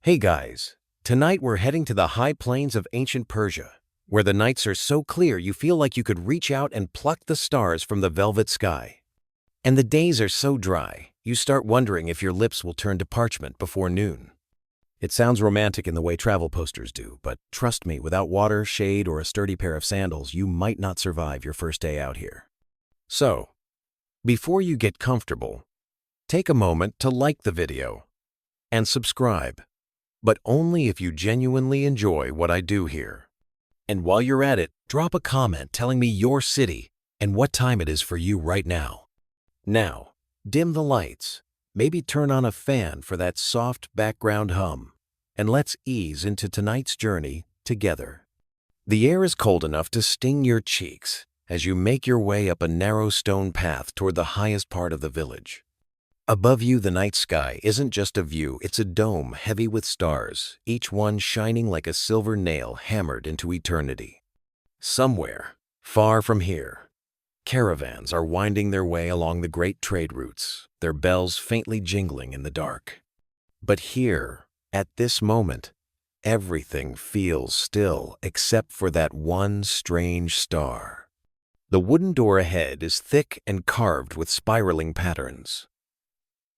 Hey guys, tonight we're heading to the high plains of ancient Persia, where the nights are so clear you feel like you could reach out and pluck the stars from the velvet sky. And the days are so dry, you start wondering if your lips will turn to parchment before noon. It sounds romantic in the way travel posters do, but trust me, without water, shade, or a sturdy pair of sandals, you might not survive your first day out here. So, before you get comfortable, take a moment to like the video and subscribe, but only if you genuinely enjoy what I do here. And while you're at it, drop a comment telling me your city and what time it is for you right now. Now, dim the lights, maybe turn on a fan for that soft background hum, and let's ease into tonight's journey together. The air is cold enough to sting your cheeks as you make your way up a narrow stone path toward the highest part of the village. Above you, the night sky isn't just a view, it's a dome heavy with stars, each one shining like a silver nail hammered into eternity. Somewhere, far from here, caravans are winding their way along the great trade routes, their bells faintly jingling in the dark. But here, at this moment, everything feels still except for that one strange star. The wooden door ahead is thick and carved with spiraling patterns.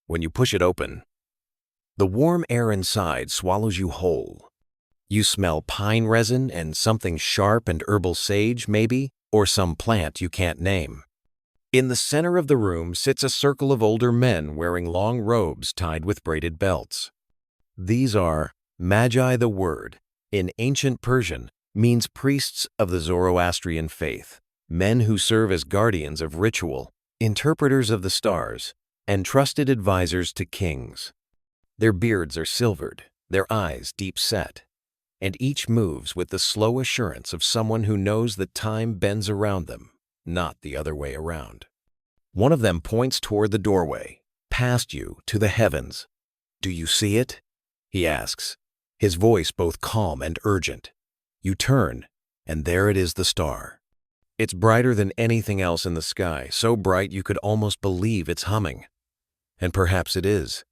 When you push it open, the warm air inside swallows you whole. You smell pine resin and something sharp and herbal sage, maybe, or some plant you can't name. In the center of the room sits a circle of older men wearing long robes tied with braided belts. These are Magi. The word, in ancient Persian, means priests of the Zoroastrian faith, men who serve as guardians of ritual, interpreters of the stars, and trusted advisors to kings. Their beards are silvered, their eyes deep set, and each moves with the slow assurance of someone who knows that time bends around them, not the other way around. One of them points toward the doorway, past you, to the heavens. "Do you see it?" he asks, his voice both calm and urgent. You turn, and there it is, the star. It's brighter than anything else in the sky, so bright you could almost believe it's humming. And perhaps it is.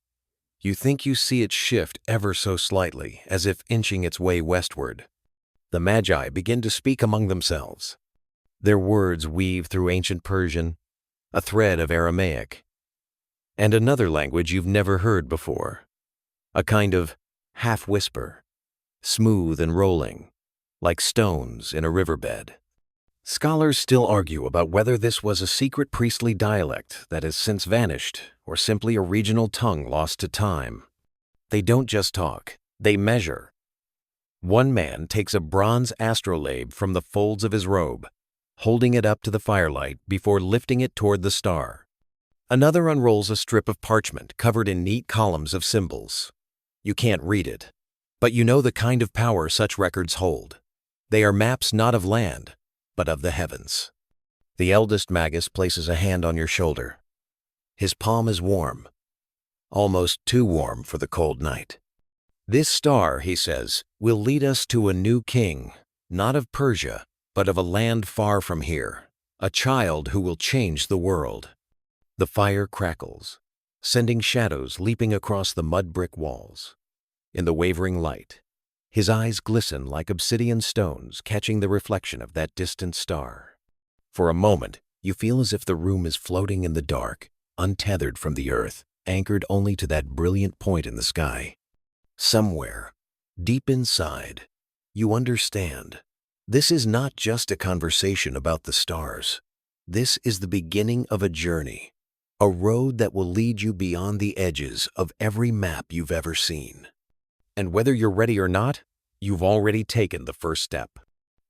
You think you see it shift ever so slightly, as if inching its way westward. The Magi begin to speak among themselves. Their words weave through ancient Persian, a thread of Aramaic, and another language you've never heard before. A kind of half-whisper, smooth and rolling, like stones in a riverbed. Scholars still argue about whether this was a secret priestly dialect that has since vanished or simply a regional tongue lost to time. They don't just talk, they measure. One man takes a bronze astrolabe from the folds of his robe, holding it up to the firelight before lifting it toward the star. Another unrolls a strip of parchment covered in neat columns of symbols. You can't read it, but you know the kind of power such records hold. They are maps not of land, but of the heavens. The eldest Magus places a hand on your shoulder. His palm is warm, almost too warm for the cold night. "This star," he says, "will lead us to a new king, not of Persia, but of a land far from here, a child who will change the world." The fire crackles, sending shadows leaping across the mud brick walls. In the wavering light, his eyes glisten like obsidian stones catching the reflection of that distant star. For a moment, you feel as if the room is floating in the dark, untethered from the earth, anchored only to that brilliant point in the sky. Somewhere, deep inside, you understand. This is not just a conversation about the stars. This is the beginning of a journey, a road that will lead you beyond the edges of every map you've ever seen. And whether you're ready or not, you've already taken the first step.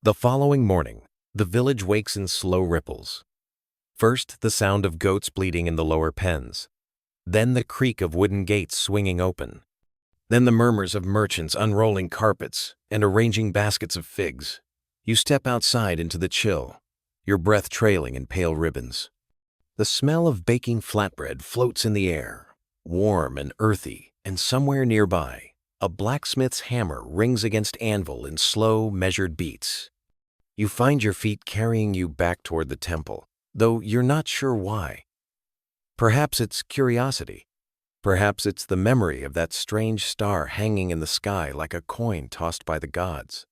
The following morning, the village wakes in slow ripples. First, the sound of goats bleating in the lower pens. Then the creak of wooden gates swinging open. Then the murmurs of merchants unrolling carpets and arranging baskets of figs. You step outside into the chill, your breath trailing in pale ribbons. The smell of baking flatbread floats in the air, warm and earthy, and somewhere nearby, a blacksmith's hammer rings against anvil in slow, measured beats. You find your feet carrying you back toward the temple, though you're not sure why. Perhaps it's curiosity. Perhaps it's the memory of that strange star hanging in the sky like a coin tossed by the gods.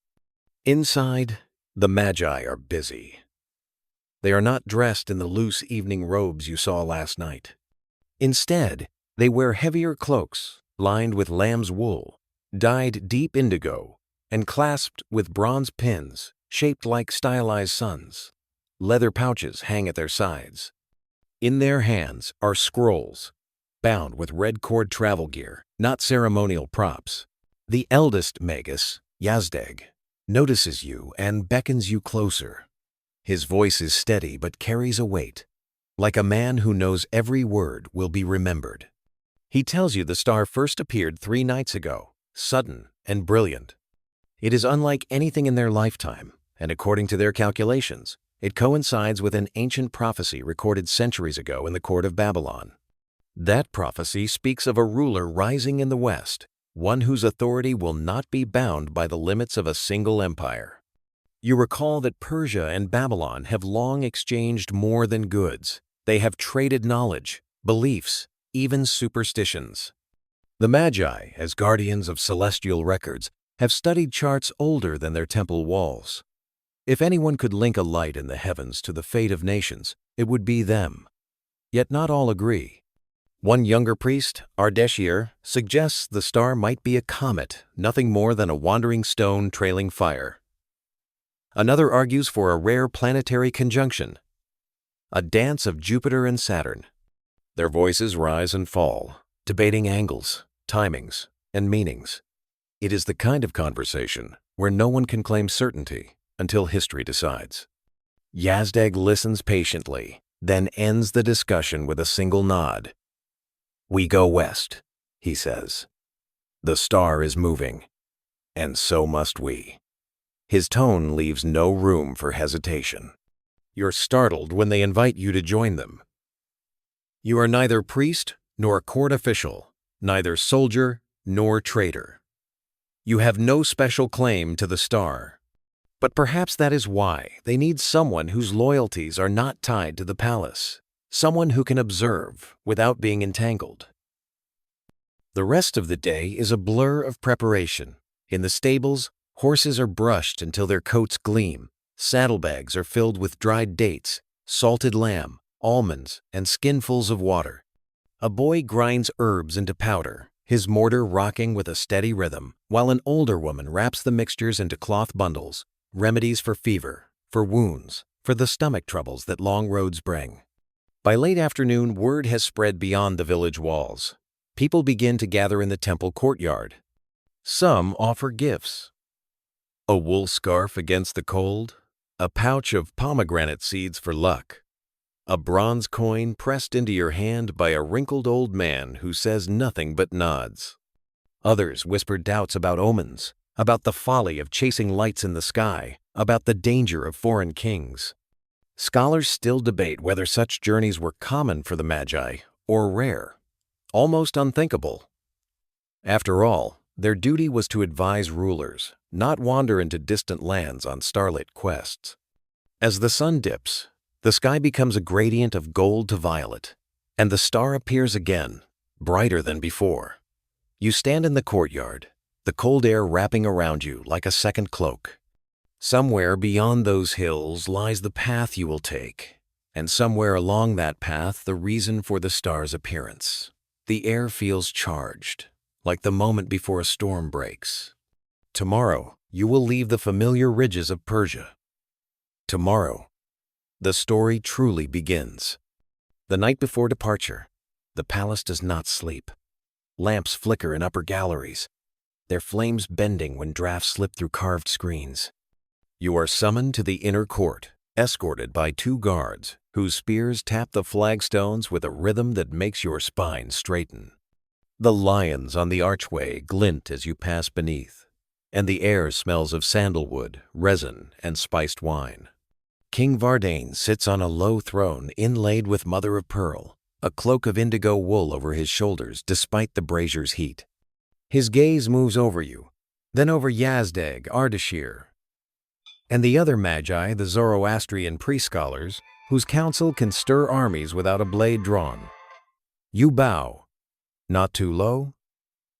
Inside, the Magi are busy. They are not dressed in the loose evening robes you saw last night. Instead, they wear heavier cloaks lined with lamb's wool, dyed deep indigo, and clasped with bronze pins shaped like stylized suns. Leather pouches hang at their sides. In their hands are scrolls, bound with red cord travel gear, not ceremonial props. The eldest Magus, Yazdeg, notices you and beckons you closer. His voice is steady but carries a weight, like a man who knows every word will be remembered. He tells you the star first appeared 3 nights ago, sudden and brilliant. It is unlike anything in their lifetime, and according to their calculations, it coincides with an ancient prophecy recorded centuries ago in the court of Babylon. That prophecy speaks of a ruler rising in the west, one whose authority will not be bound by the limits of a single empire. You recall that Persia and Babylon have long exchanged more than goods. They have traded knowledge, beliefs, even superstitions. The Magi, as guardians of celestial records, have studied charts older than their temple walls. If anyone could link a light in the heavens to the fate of nations, it would be them. Yet not all agree. One younger priest, Ardeshir, suggests the star might be a comet, nothing more than a wandering stone trailing fire. Another argues for a rare planetary conjunction, a dance of Jupiter and Saturn. Their voices rise and fall, debating angles, timings, and meanings. It is the kind of conversation where no one can claim certainty until history decides. Yazdeg listens patiently, then ends the discussion with a single nod. "We go west," he says. "The star is moving, and so must we." His tone leaves no room for hesitation. You're startled when they invite you to join them. You are neither priest nor court official, neither soldier nor traitor. You have no special claim to the star. But perhaps that is why they need someone whose loyalties are not tied to the palace, someone who can observe without being entangled. The rest of the day is a blur of preparation. In the stables, horses are brushed until their coats gleam. Saddlebags are filled with dried dates, salted lamb, almonds, and skinfuls of water. A boy grinds herbs into powder, his mortar rocking with a steady rhythm, while an older woman wraps the mixtures into cloth bundles, remedies for fever, for wounds, for the stomach troubles that long roads bring. By late afternoon, word has spread beyond the village walls. People begin to gather in the temple courtyard. Some offer gifts. A wool scarf against the cold, a pouch of pomegranate seeds for luck, a bronze coin pressed into your hand by a wrinkled old man who says nothing but nods. Others whisper doubts about omens, about the folly of chasing lights in the sky, about the danger of foreign kings. Scholars still debate whether such journeys were common for the Magi or rare, almost unthinkable. After all, their duty was to advise rulers, not wander into distant lands on starlit quests. As the sun dips, the sky becomes a gradient of gold to violet, and the star appears again, brighter than before. You stand in the courtyard, the cold air wrapping around you like a second cloak. Somewhere beyond those hills lies the path you will take, and somewhere along that path the reason for the star's appearance. The air feels charged, like the moment before a storm breaks. Tomorrow, you will leave the familiar ridges of Persia. Tomorrow, the story truly begins. The night before departure, the palace does not sleep. Lamps flicker in upper galleries, their flames bending when drafts slip through carved screens. You are summoned to the inner court, escorted by 2 guards, whose spears tap the flagstones with a rhythm that makes your spine straighten. The lions on the archway glint as you pass beneath, and the air smells of sandalwood, resin, and spiced wine. King Vardain sits on a low throne inlaid with mother-of-pearl, a cloak of indigo wool over his shoulders despite the brazier's heat. His gaze moves over you, then over Yazdeg, Ardeshir, and the other Magi, the Zoroastrian priest-scholars, whose counsel can stir armies without a blade drawn. You bow, Not too low,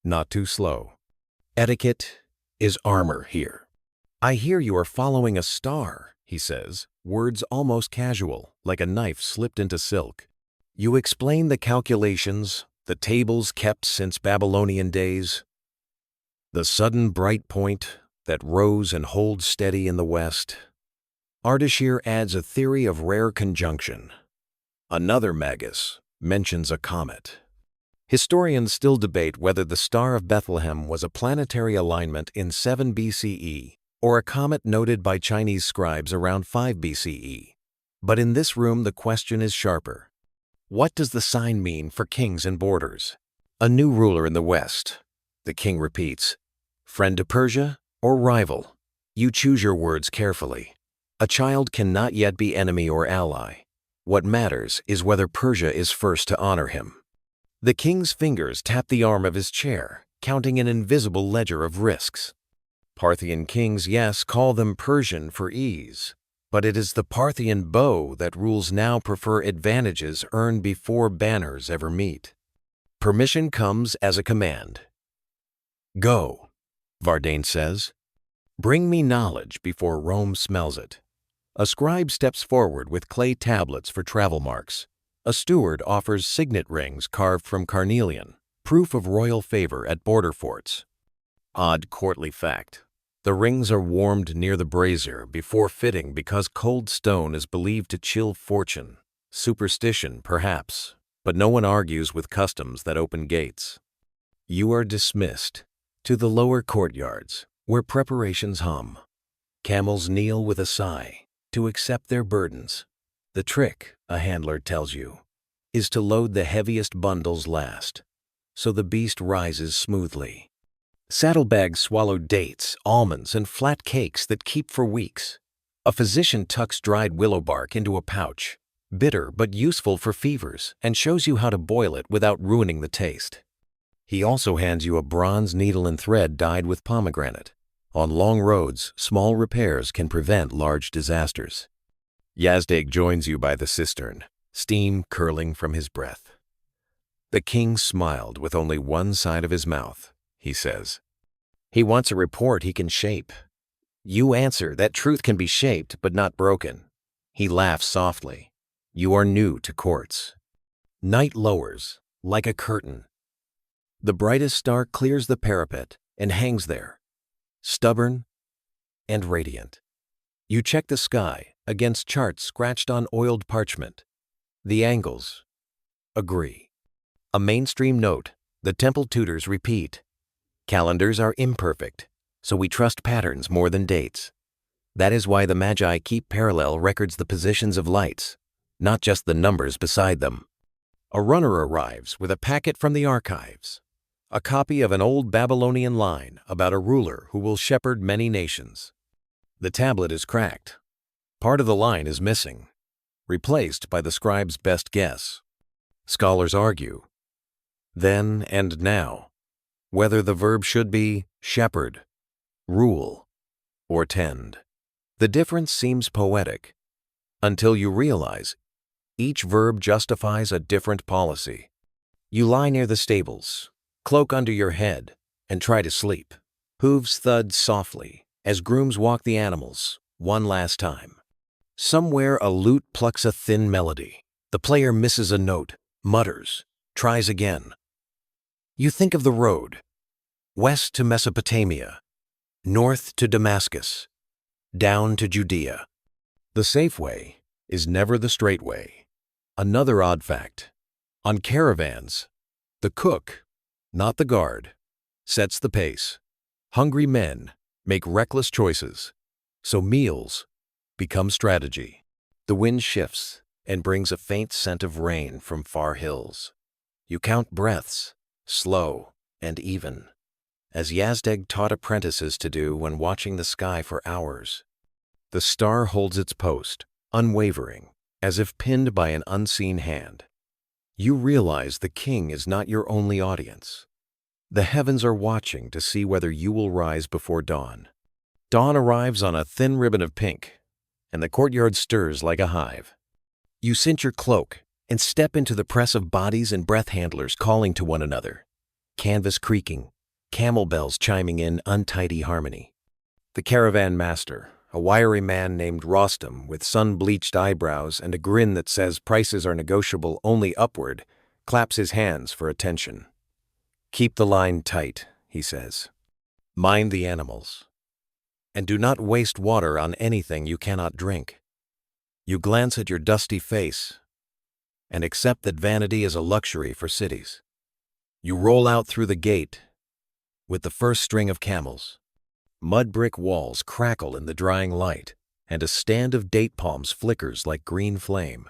not too slow. Etiquette is armor here. I hear you are following a star, he says, words almost casual, like a knife slipped into silk. You explain the calculations, the tables kept since Babylonian days. The sudden bright point that rose and holds steady in the west. Ardashir adds a theory of rare conjunction. Another magus mentions a comet. Historians still debate whether the Star of Bethlehem was a planetary alignment in 7 BCE or a comet noted by Chinese scribes around 5 BCE. But in this room the question is sharper. What does the sign mean for kings and borders? A new ruler in the west. The king repeats, friend to Persia or rival? You choose your words carefully. A child cannot yet be enemy or ally. What matters is whether Persia is first to honor him. The king's fingers tap the arm of his chair, counting an invisible ledger of risks. Parthian kings, yes, call them Persian for ease, but it is the Parthian bow that rules now prefer advantages earned before banners ever meet. Permission comes as a command. Go, Vardain says. Bring me knowledge before Rome smells it. A scribe steps forward with clay tablets for travel marks. A steward offers signet rings carved from carnelian, proof of royal favor at border forts. Odd courtly fact. The rings are warmed near the brazier before fitting because cold stone is believed to chill fortune. Superstition, perhaps, but no one argues with customs that open gates. You are dismissed to the lower courtyards, where preparations hum. Camels kneel with a sigh to accept their burdens. The trick, a handler tells you, is to load the heaviest bundles last, so the beast rises smoothly. Saddlebags swallow dates, almonds, and flat cakes that keep for weeks. A physician tucks dried willow bark into a pouch, bitter but useful for fevers, and shows you how to boil it without ruining the taste. He also hands you a bronze needle and thread dyed with pomegranate. On long roads, small repairs can prevent large disasters. Yazdeg joins you by the cistern, steam curling from his breath. The king smiled with only one side of his mouth, he says. He wants a report he can shape. You answer that truth can be shaped but not broken. He laughs softly. You are new to courts. Night lowers, like a curtain. The brightest star clears the parapet and hangs there, stubborn and radiant. You check the sky against charts scratched on oiled parchment. The angles agree. A mainstream note, the temple tutors repeat. Calendars are imperfect, so we trust patterns more than dates. That is why the Magi keep parallel records the positions of lights, not just the numbers beside them. A runner arrives with a packet from the archives, a copy of an old Babylonian line about a ruler who will shepherd many nations. The tablet is cracked. Part of the line is missing, replaced by the scribe's best guess. Scholars argue, then and now, whether the verb should be shepherd, rule, or tend. The difference seems poetic, until you realize each verb justifies a different policy. You lie near the stables, cloak under your head, and try to sleep. Hooves thud softly as grooms walk the animals one last time. Somewhere a lute plucks a thin melody. The player misses a note, mutters, tries again. You think of the road, west to Mesopotamia, north to Damascus, down to Judea. The safe way is never the straight way. Another odd fact. On caravans, the cook, not the guard, sets the pace. Hungry men make reckless choices, so meals become strategy. The wind shifts and brings a faint scent of rain from far hills. You count breaths, slow and even, as Yazdeg taught apprentices to do when watching the sky for hours. The star holds its post, unwavering, as if pinned by an unseen hand. You realize the king is not your only audience. The heavens are watching to see whether you will rise before dawn. Dawn arrives on a thin ribbon of pink, and the courtyard stirs like a hive. You cinch your cloak and step into the press of bodies and breath handlers calling to one another, canvas creaking, camel bells chiming in untidy harmony. The caravan master, a wiry man named Rostam with sun-bleached eyebrows and a grin that says prices are negotiable only upward, claps his hands for attention. "Keep the line tight," he says. "Mind the animals. And do not waste water on anything you cannot drink." You glance at your dusty face and accept that vanity is a luxury for cities. You roll out through the gate with the first string of camels. Mud brick walls crackle in the drying light, and a stand of date palms flickers like green flame.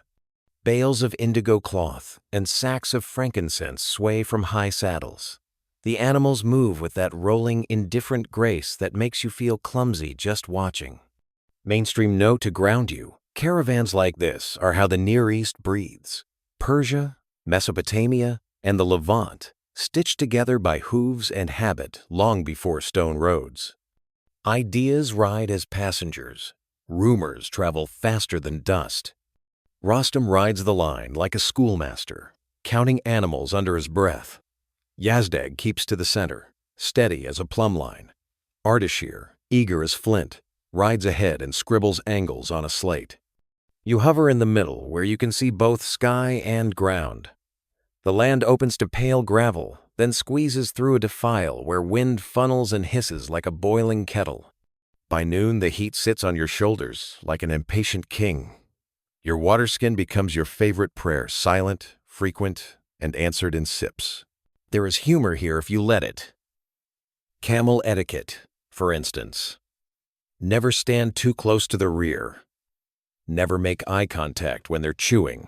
Bales of indigo cloth and sacks of frankincense sway from high saddles. The animals move with that rolling, indifferent grace that makes you feel clumsy just watching. Mainstream know to ground you. Caravans like this are how the Near East breathes. Persia, Mesopotamia, and the Levant, stitched together by hooves and habit long before stone roads. Ideas ride as passengers. Rumors travel faster than dust. Rostam rides the line like a schoolmaster, counting animals under his breath. Yazdeg keeps to the center, steady as a plumb line. Ardashir, eager as flint, rides ahead and scribbles angles on a slate. You hover in the middle where you can see both sky and ground. The land opens to pale gravel, then squeezes through a defile where wind funnels and hisses like a boiling kettle. By noon, the heat sits on your shoulders like an impatient king. Your water skin becomes your favorite prayer, silent, frequent, and answered in sips. There is humor here if you let it. Camel etiquette, for instance. Never stand too close to the rear. Never make eye contact when they're chewing,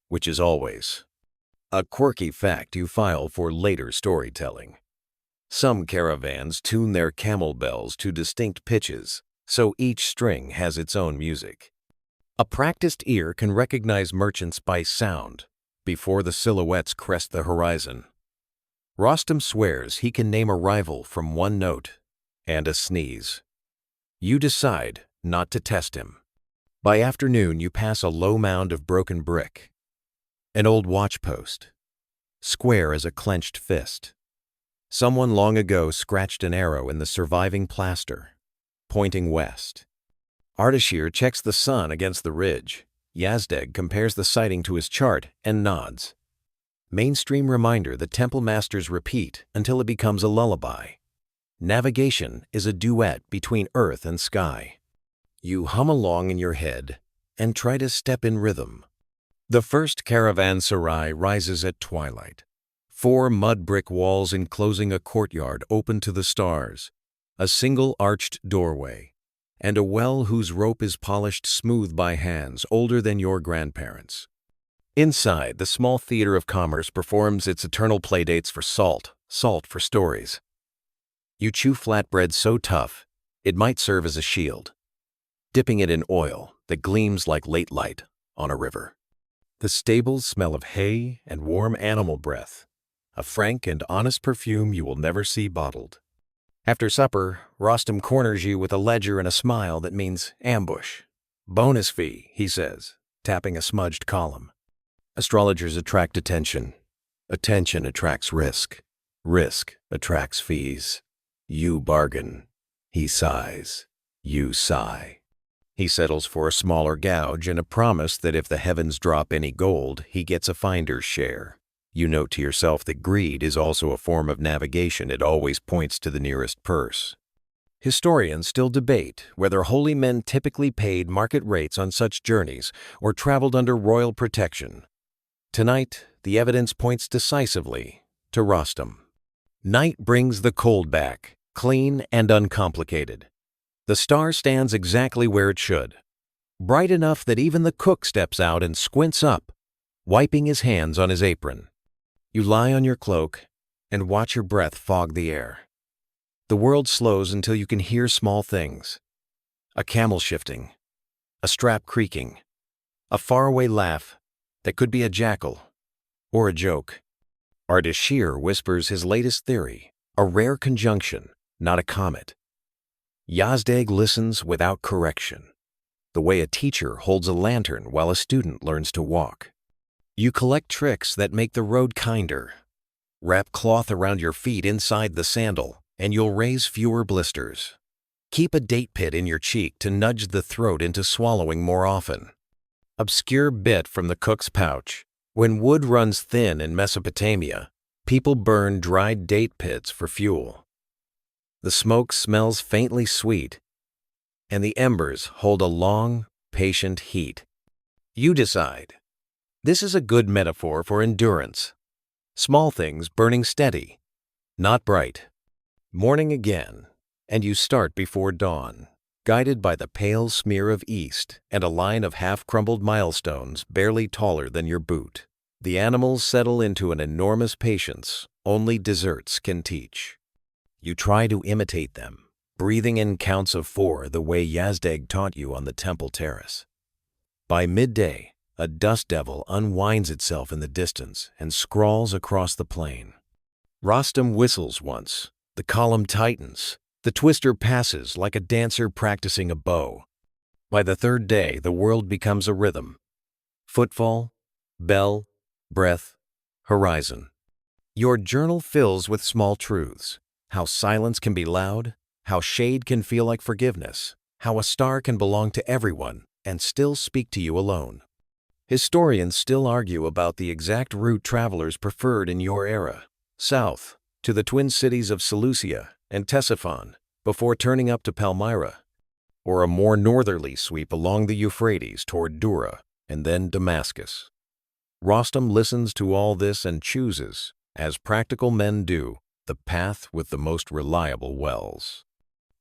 which is always a quirky fact you file for later storytelling. Some caravans tune their camel bells to distinct pitches, so each string has its own music. A practiced ear can recognize merchants by sound before the silhouettes crest the horizon. Rostam swears he can name a rival from one note and a sneeze. You decide not to test him. By afternoon, you pass a low mound of broken brick, an old watch post, square as a clenched fist. Someone long ago scratched an arrow in the surviving plaster, pointing west. Ardashir checks the sun against the ridge. Yazdeg compares the sighting to his chart and nods. Mainstream reminder the temple masters repeat until it becomes a lullaby. Navigation is a duet between earth and sky. You hum along in your head and try to step in rhythm. The first caravanserai rises at twilight. 4 mud brick walls enclosing a courtyard open to the stars, a single arched doorway, and a well whose rope is polished smooth by hands older than your grandparents. Inside, the small theater of commerce performs its eternal playdates for salt for stories. You chew flatbread so tough, it might serve as a shield, dipping it in oil that gleams like late light on a river. The stables smell of hay and warm animal breath, a frank and honest perfume you will never see bottled. After supper, Rostam corners you with a ledger and a smile that means ambush. "Bonus fee," he says, tapping a smudged column. Astrologers attract attention. Attention attracts risk. Risk attracts fees. You bargain. He sighs. You sigh. He settles for a smaller gouge and a promise that if the heavens drop any gold, he gets a finder's share. You note to yourself that greed is also a form of navigation. It always points to the nearest purse. Historians still debate whether holy men typically paid market rates on such journeys or traveled under royal protection. Tonight, the evidence points decisively to Rostam. Night brings the cold back, clean and uncomplicated. The star stands exactly where it should, bright enough that even the cook steps out and squints up, wiping his hands on his apron. You lie on your cloak and watch your breath fog the air. The world slows until you can hear small things. A camel shifting, a strap creaking, a faraway laugh that could be a jackal or a joke. Ardashir whispers his latest theory, a rare conjunction, not a comet. Yazdeg listens without correction, the way a teacher holds a lantern while a student learns to walk. You collect tricks that make the road kinder. Wrap cloth around your feet inside the sandal, and you'll raise fewer blisters. Keep a date pit in your cheek to nudge the throat into swallowing more often. Obscure bit from the cook's pouch. When wood runs thin in Mesopotamia, people burn dried date pits for fuel. The smoke smells faintly sweet, and the embers hold a long, patient heat. You decide. This is a good metaphor for endurance. Small things burning steady, not bright. Morning again, and you start before dawn, guided by the pale smear of east and a line of half-crumbled milestones barely taller than your boot. The animals settle into an enormous patience only deserts can teach. You try to imitate them, breathing in counts of 4 the way Yazdeg taught you on the temple terrace. By midday, a dust devil unwinds itself in the distance and scrawls across the plain. Rostam whistles once, the column tightens, the twister passes like a dancer practicing a bow. By the 3rd day, the world becomes a rhythm. Footfall, bell, breath, horizon. Your journal fills with small truths. How silence can be loud, how shade can feel like forgiveness, how a star can belong to everyone and still speak to you alone. Historians still argue about the exact route travelers preferred in your era, south, to the twin cities of Seleucia and Ctesiphon, before turning up to Palmyra, or a more northerly sweep along the Euphrates toward Dura and then Damascus. Rostam listens to all this and chooses, as practical men do, the path with the most reliable wells.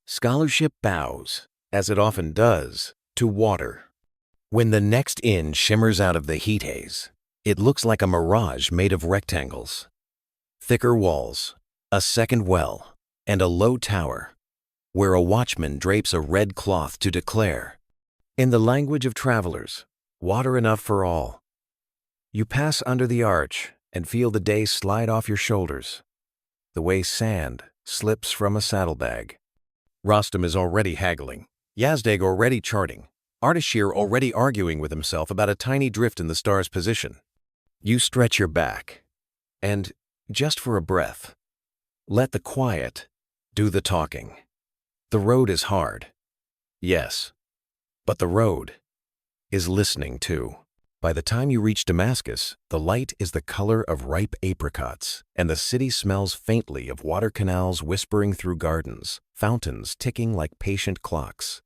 Scholarship bows, as it often does, to water. When the next inn shimmers out of the heat haze, it looks like a mirage made of rectangles. Thicker walls, a second well, and a low tower, where a watchman drapes a red cloth to declare, in the language of travelers, water enough for all. You pass under the arch and feel the day slide off your shoulders, the way sand slips from a saddlebag. Rostam is already haggling, Yazdeg already charting, Ardashir already arguing with himself about a tiny drift in the star's position. You stretch your back, and, just for a breath, let the quiet do the talking. The road is hard, yes, but the road is listening too. By the time you reach Damascus, the light is the color of ripe apricots, and the city smells faintly of water canals whispering through gardens, fountains ticking like patient clocks.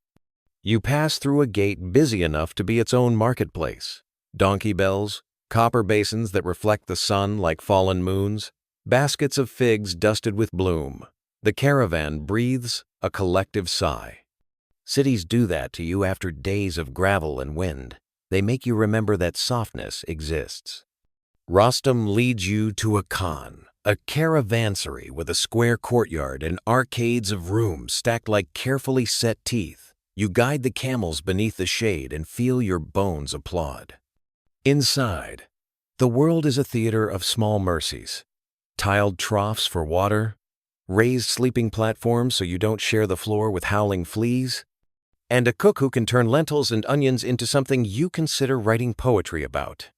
You pass through a gate busy enough to be its own marketplace. Donkey bells, copper basins that reflect the sun like fallen moons, baskets of figs dusted with bloom. The caravan breathes a collective sigh. Cities do that to you after days of gravel and wind. They make you remember that softness exists. Rostam leads you to a khan, a caravansary with a square courtyard and arcades of rooms stacked like carefully set teeth. You guide the camels beneath the shade and feel your bones applaud. Inside, the world is a theater of small mercies. Tiled troughs for water, raised sleeping platforms so you don't share the floor with howling fleas, and a cook who can turn lentils and onions into something you consider writing poetry about.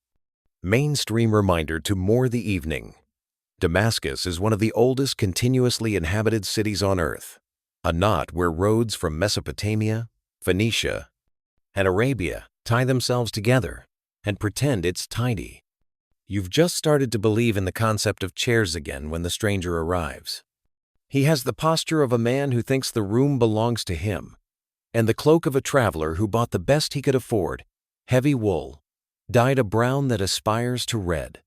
Mainstream reminder to more the evening. Damascus is one of the oldest continuously inhabited cities on Earth, a knot where roads from Mesopotamia, Phoenicia, and Arabia tie themselves together and pretend it's tiny. You've just started to believe in the concept of chairs again when the stranger arrives. He has the posture of a man who thinks the room belongs to him, and the cloak of a traveler who bought the best he could afford, heavy wool, dyed a brown that aspires to red.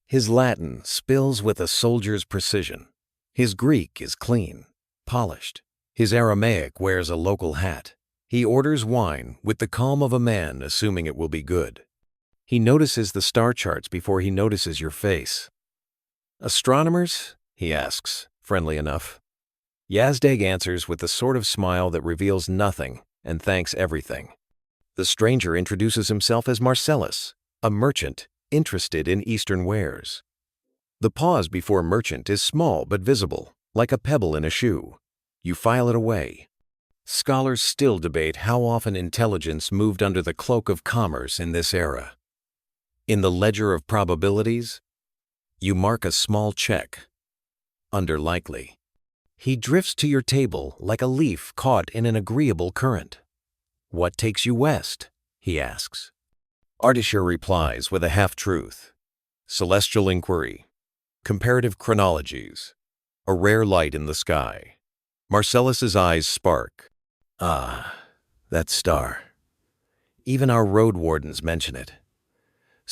His Latin spills with a soldier's precision. His Greek is clean, polished. His Aramaic wears a local hat. He orders wine with the calm of a man assuming it will be good. He notices the star charts before he notices your face. "Astronomers?" he asks, friendly enough. Yazdeg answers with the sort of smile that reveals nothing and thanks everything. The stranger introduces himself as Marcellus, a merchant interested in Eastern wares. The pause before merchant is small but visible, like a pebble in a shoe. You file it away. Scholars still debate how often intelligence moved under the cloak of commerce in this era. In the ledger of probabilities, you mark a small check, under likely. He drifts to your table like a leaf caught in an agreeable current. What takes you west? He asks. Ardashir replies with a half-truth. Celestial inquiry, comparative chronologies, a rare light in the sky. Marcellus's eyes spark. Ah, that star. Even our road wardens mention it.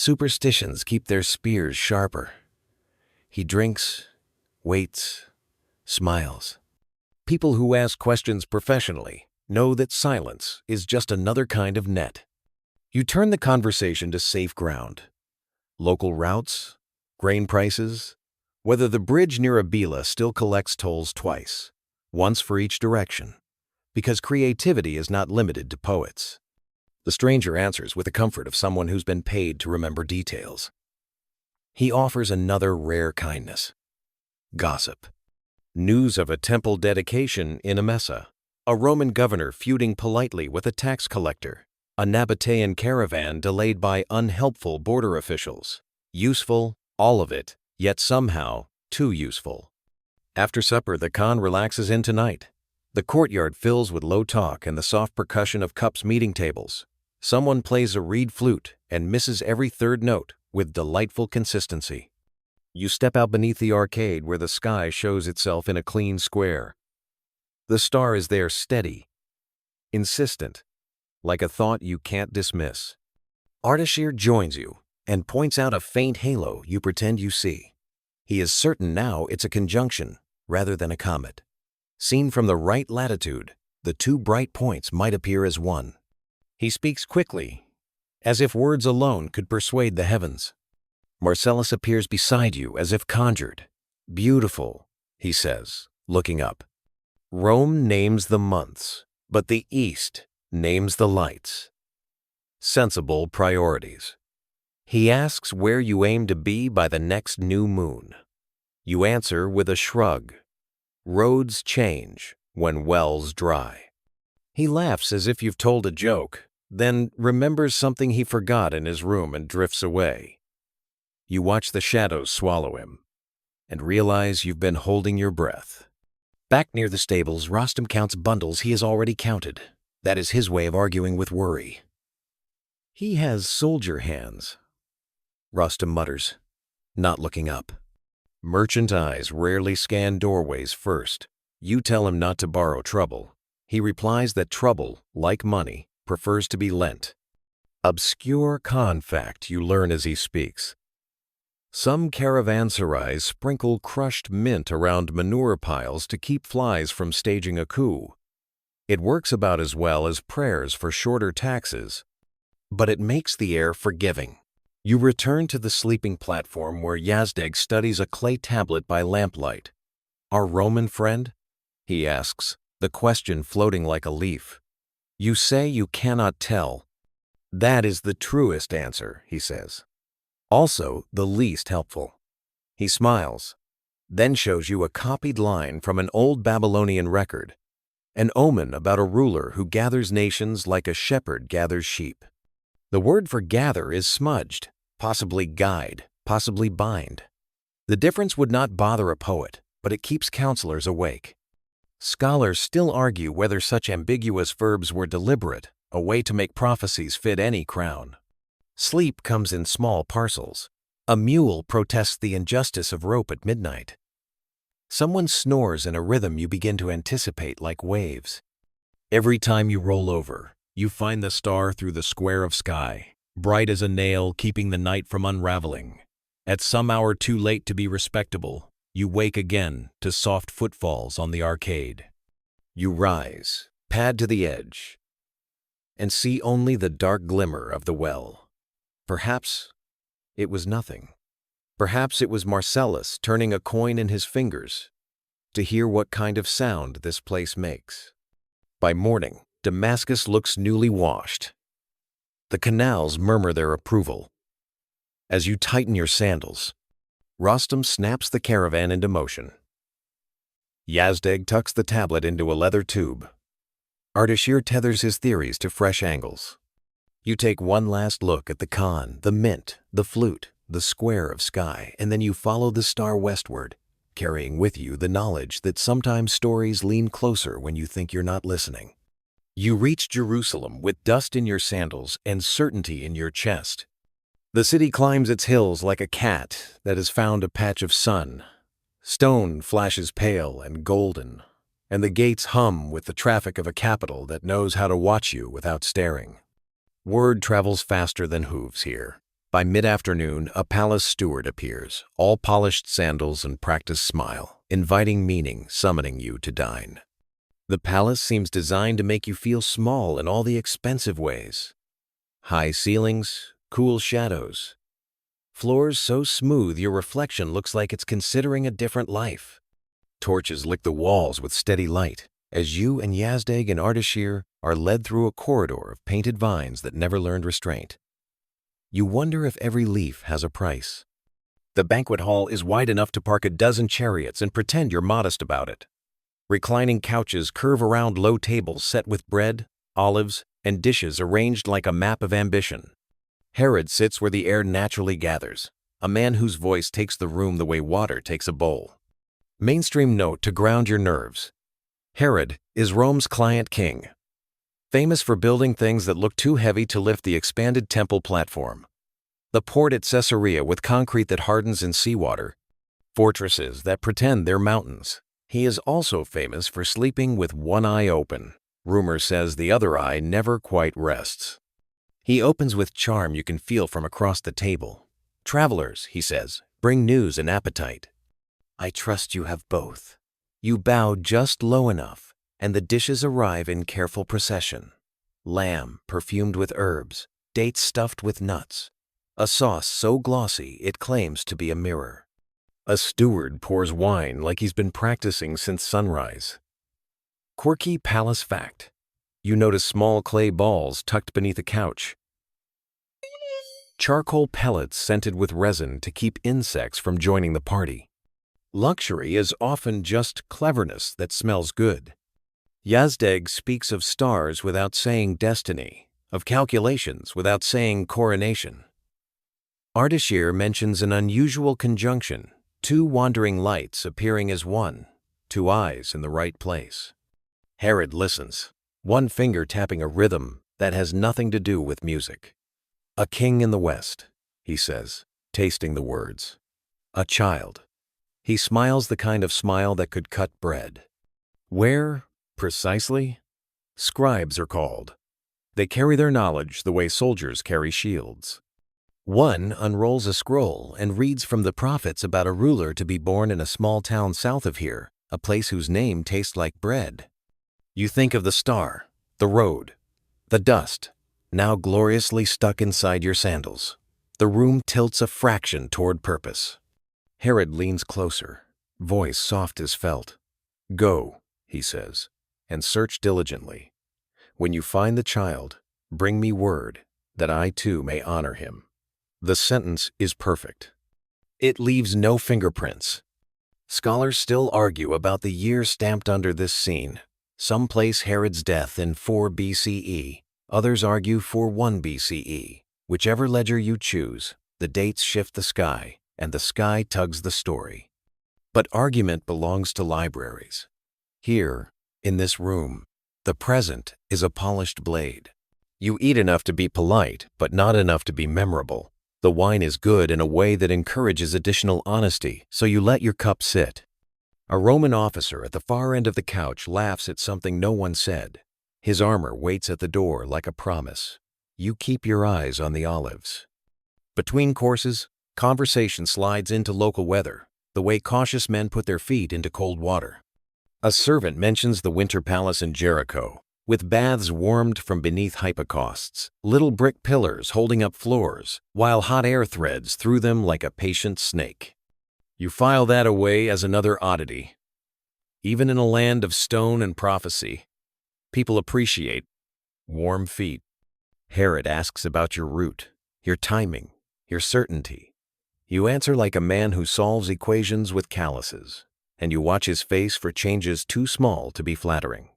Superstitions keep their spears sharper. He drinks, waits, smiles. People who ask questions professionally know that silence is just another kind of net. You turn the conversation to safe ground. Local routes, grain prices, whether the bridge near Abila still collects tolls twice, once for each direction, because creativity is not limited to poets. The stranger answers with the comfort of someone who's been paid to remember details. He offers another rare kindness. Gossip. News of a temple dedication in Emesa, a Roman governor feuding politely with a tax collector, a Nabatean caravan delayed by unhelpful border officials. Useful, all of it, yet somehow too useful. After supper, the Khan relaxes into night. The courtyard fills with low talk and the soft percussion of cups meeting tables. Someone plays a reed flute and misses every third note with delightful consistency. You step out beneath the arcade where the sky shows itself in a clean square. The star is there steady, insistent, like a thought you can't dismiss. Ardashir joins you and points out a faint halo you pretend you see. He is certain now it's a conjunction rather than a comet. Seen from the right latitude, the two bright points might appear as one. He speaks quickly, as if words alone could persuade the heavens. Marcellus appears beside you as if conjured. Beautiful, he says, looking up. Rome names the months, but the East names the lights. Sensible priorities. He asks where you aim to be by the next new moon. You answer with a shrug. Roads change when wells dry. He laughs as if you've told a joke, then remembers something he forgot in his room and drifts away. You watch the shadows swallow him and realize you've been holding your breath. Back near the stables, Rostam counts bundles he has already counted. That is his way of arguing with worry. He has soldier hands, Rostam mutters, not looking up. Merchant eyes rarely scan doorways first. You tell him not to borrow trouble. He replies that trouble, like money, prefers to be lent. Obscure Khan fact you learn as he speaks. Some caravanserais sprinkle crushed mint around manure piles to keep flies from staging a coup. It works about as well as prayers for shorter taxes, but it makes the air forgiving. You return to the sleeping platform where Yazdeg studies a clay tablet by lamplight. Our Roman friend? He asks, the question floating like a leaf. You say you cannot tell. That is the truest answer, he says. Also the least helpful. He smiles, then shows you a copied line from an old Babylonian record, an omen about a ruler who gathers nations like a shepherd gathers sheep. The word for gather is smudged, possibly guide, possibly bind. The difference would not bother a poet, but it keeps counselors awake. Scholars still argue whether such ambiguous verbs were deliberate, a way to make prophecies fit any crown. Sleep comes in small parcels. A mule protests the injustice of rope at midnight. Someone snores in a rhythm you begin to anticipate like waves. Every time you roll over, you find the star through the square of sky, bright as a nail keeping the night from unraveling. At some hour too late to be respectable, you wake again to soft footfalls on the arcade. You rise, pad to the edge, and see only the dark glimmer of the well. Perhaps it was nothing. Perhaps it was Marcellus turning a coin in his fingers to hear what kind of sound this place makes. By morning, Damascus looks newly washed. The canals murmur their approval. As you tighten your sandals, Rostam snaps the caravan into motion. Yazdeg tucks the tablet into a leather tube. Ardashir tethers his theories to fresh angles. You take one last look at the Khan, the mint, the flute, the square of sky, and then you follow the star westward, carrying with you the knowledge that sometimes stories lean closer when you think you're not listening. You reach Jerusalem with dust in your sandals and certainty in your chest. The city climbs its hills like a cat that has found a patch of sun. Stone flashes pale and golden, and the gates hum with the traffic of a capital that knows how to watch you without staring. Word travels faster than hooves here. By mid-afternoon, a palace steward appears, all polished sandals and practiced smile, inviting meaning, summoning you to dine. The palace seems designed to make you feel small in all the expensive ways. High ceilings, cool shadows. Floors so smooth your reflection looks like it's considering a different life. Torches lick the walls with steady light, as you and Yazdeg and Ardashir are led through a corridor of painted vines that never learned restraint. You wonder if every leaf has a price. The banquet hall is wide enough to park a dozen chariots and pretend you're modest about it. Reclining couches curve around low tables set with bread, olives, and dishes arranged like a map of ambition. Herod sits where the air naturally gathers, a man whose voice takes the room the way water takes a bowl. Mainstream note to ground your nerves. Herod is Rome's client king, famous for building things that look too heavy to lift the expanded temple platform. The port at Caesarea with concrete that hardens in seawater. Fortresses that pretend they're mountains. He is also famous for sleeping with one eye open. Rumor says the other eye never quite rests. He opens with charm you can feel from across the table. Travelers, he says, bring news and appetite. I trust you have both. You bow just low enough, and the dishes arrive in careful procession. Lamb perfumed with herbs, dates stuffed with nuts, a sauce so glossy it claims to be a mirror. A steward pours wine like he's been practicing since sunrise. Quirky palace fact. You notice small clay balls tucked beneath a couch. Charcoal pellets scented with resin to keep insects from joining the party. Luxury is often just cleverness that smells good. Yazdeg speaks of stars without saying destiny, of calculations without saying coronation. Ardashir mentions an unusual conjunction, two wandering lights appearing as one, two eyes in the right place. Herod listens, one finger tapping a rhythm that has nothing to do with music. A king in the West, he says, tasting the words. A child. He smiles the kind of smile that could cut bread. Where, precisely? Scribes are called. They carry their knowledge the way soldiers carry shields. One unrolls a scroll and reads from the prophets about a ruler to be born in a small town south of here, a place whose name tastes like bread. You think of the star, the road, the dust, now gloriously stuck inside your sandals. The room tilts a fraction toward purpose. Herod leans closer, voice soft as felt. Go, he says, and search diligently. When you find the child, bring me word, that I too may honor him. The sentence is perfect. It leaves no fingerprints. Scholars still argue about the year stamped under this scene. Some place Herod's death in 4 BCE, others argue 41 BCE. Whichever ledger you choose, the dates shift the sky, and the sky tugs the story. But argument belongs to libraries. Here, in this room, the present is a polished blade. You eat enough to be polite, but not enough to be memorable. The wine is good in a way that encourages additional honesty, so you let your cup sit. A Roman officer at the far end of the couch laughs at something no one said. His armor waits at the door like a promise. You keep your eyes on the olives. Between courses, conversation slides into local weather, the way cautious men put their feet into cold water. A servant mentions the winter palace in Jericho, with baths warmed from beneath hypocausts, little brick pillars holding up floors, while hot air threads through them like a patient snake. You file that away as another oddity. Even in a land of stone and prophecy, people appreciate warm feet. Herod asks about your route, your timing, your certainty. You answer like a man who solves equations with calluses, and you watch his face for changes too small to be flattering.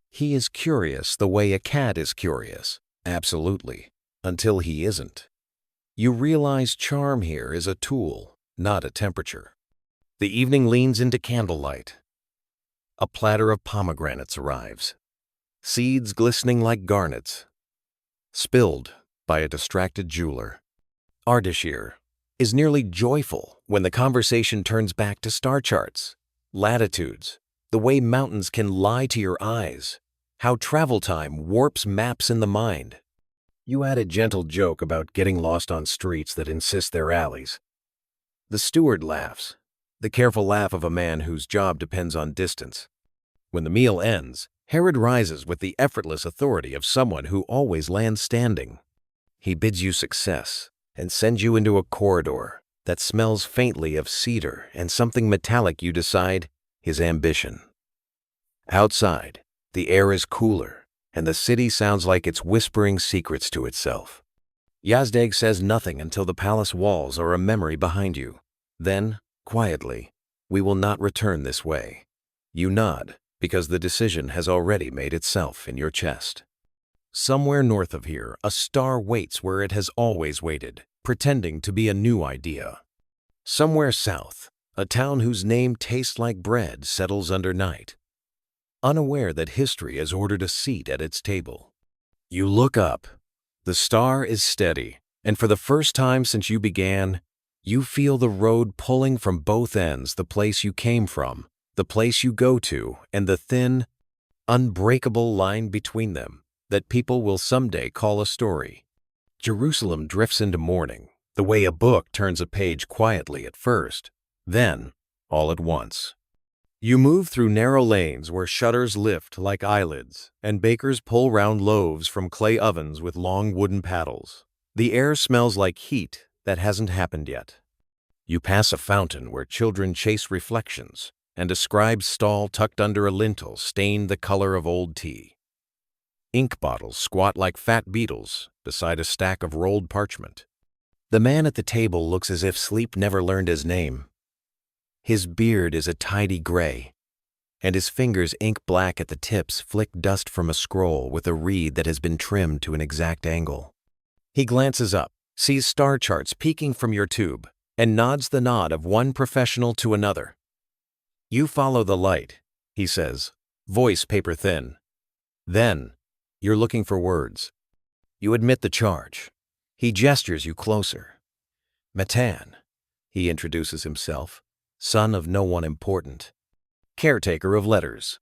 He is curious the way a cat is curious, absolutely. until he isn't. You realize charm here is a tool, not a temperature. The evening leans into candlelight. A platter of pomegranates arrives, seeds glistening like garnets, spilled by a distracted jeweler. Ardashir is nearly joyful when the conversation turns back to star charts, latitudes, the way mountains can lie to your eyes, how travel time warps maps in the mind. You add a gentle joke about getting lost on streets that insist they're alleys. The steward laughs, the careful laugh of a man whose job depends on distance. When the meal ends, Herod rises with the effortless authority of someone who always lands standing. He bids you success and sends you into a corridor that smells faintly of cedar and something metallic you decide is ambition. Outside, the air is cooler, and the city sounds like it's whispering secrets to itself. Yazdeg says nothing until the palace walls are a memory behind you. Then, quietly, "We will not return this way." You nod, because the decision has already made itself in your chest. Somewhere north of here, a star waits where it has always waited, pretending to be a new idea. Somewhere south, a town whose name tastes like bread settles under night, unaware that history has ordered a seat at its table. You look up. The star is steady, and for the first time since you began, you feel the road pulling from both ends, the place you came from, the place you go to, and the thin, unbreakable line between them that people will someday call a story. Jerusalem drifts into mourning, the way a book turns a page quietly at first, then, all at once. You move through narrow lanes where shutters lift like eyelids, and bakers pull round loaves from clay ovens with long wooden paddles. The air smells like heat that hasn't happened yet. You pass a fountain where children chase reflections, and a scribe's stall tucked under a lintel stained the color of old tea. Ink bottles squat like fat beetles beside a stack of rolled parchment. The man at the table looks as if sleep never learned his name. His beard is a tidy gray, and his fingers ink black at the tips flick dust from a scroll with a reed that has been trimmed to an exact angle. He glances up, sees star charts peeking from your tube, and nods the nod of one professional to another. "You follow the light," he says, voice paper thin. Then, you're looking for words. You admit the charge. He gestures you closer. "Matan," he introduces himself, son of no one important, caretaker of letters.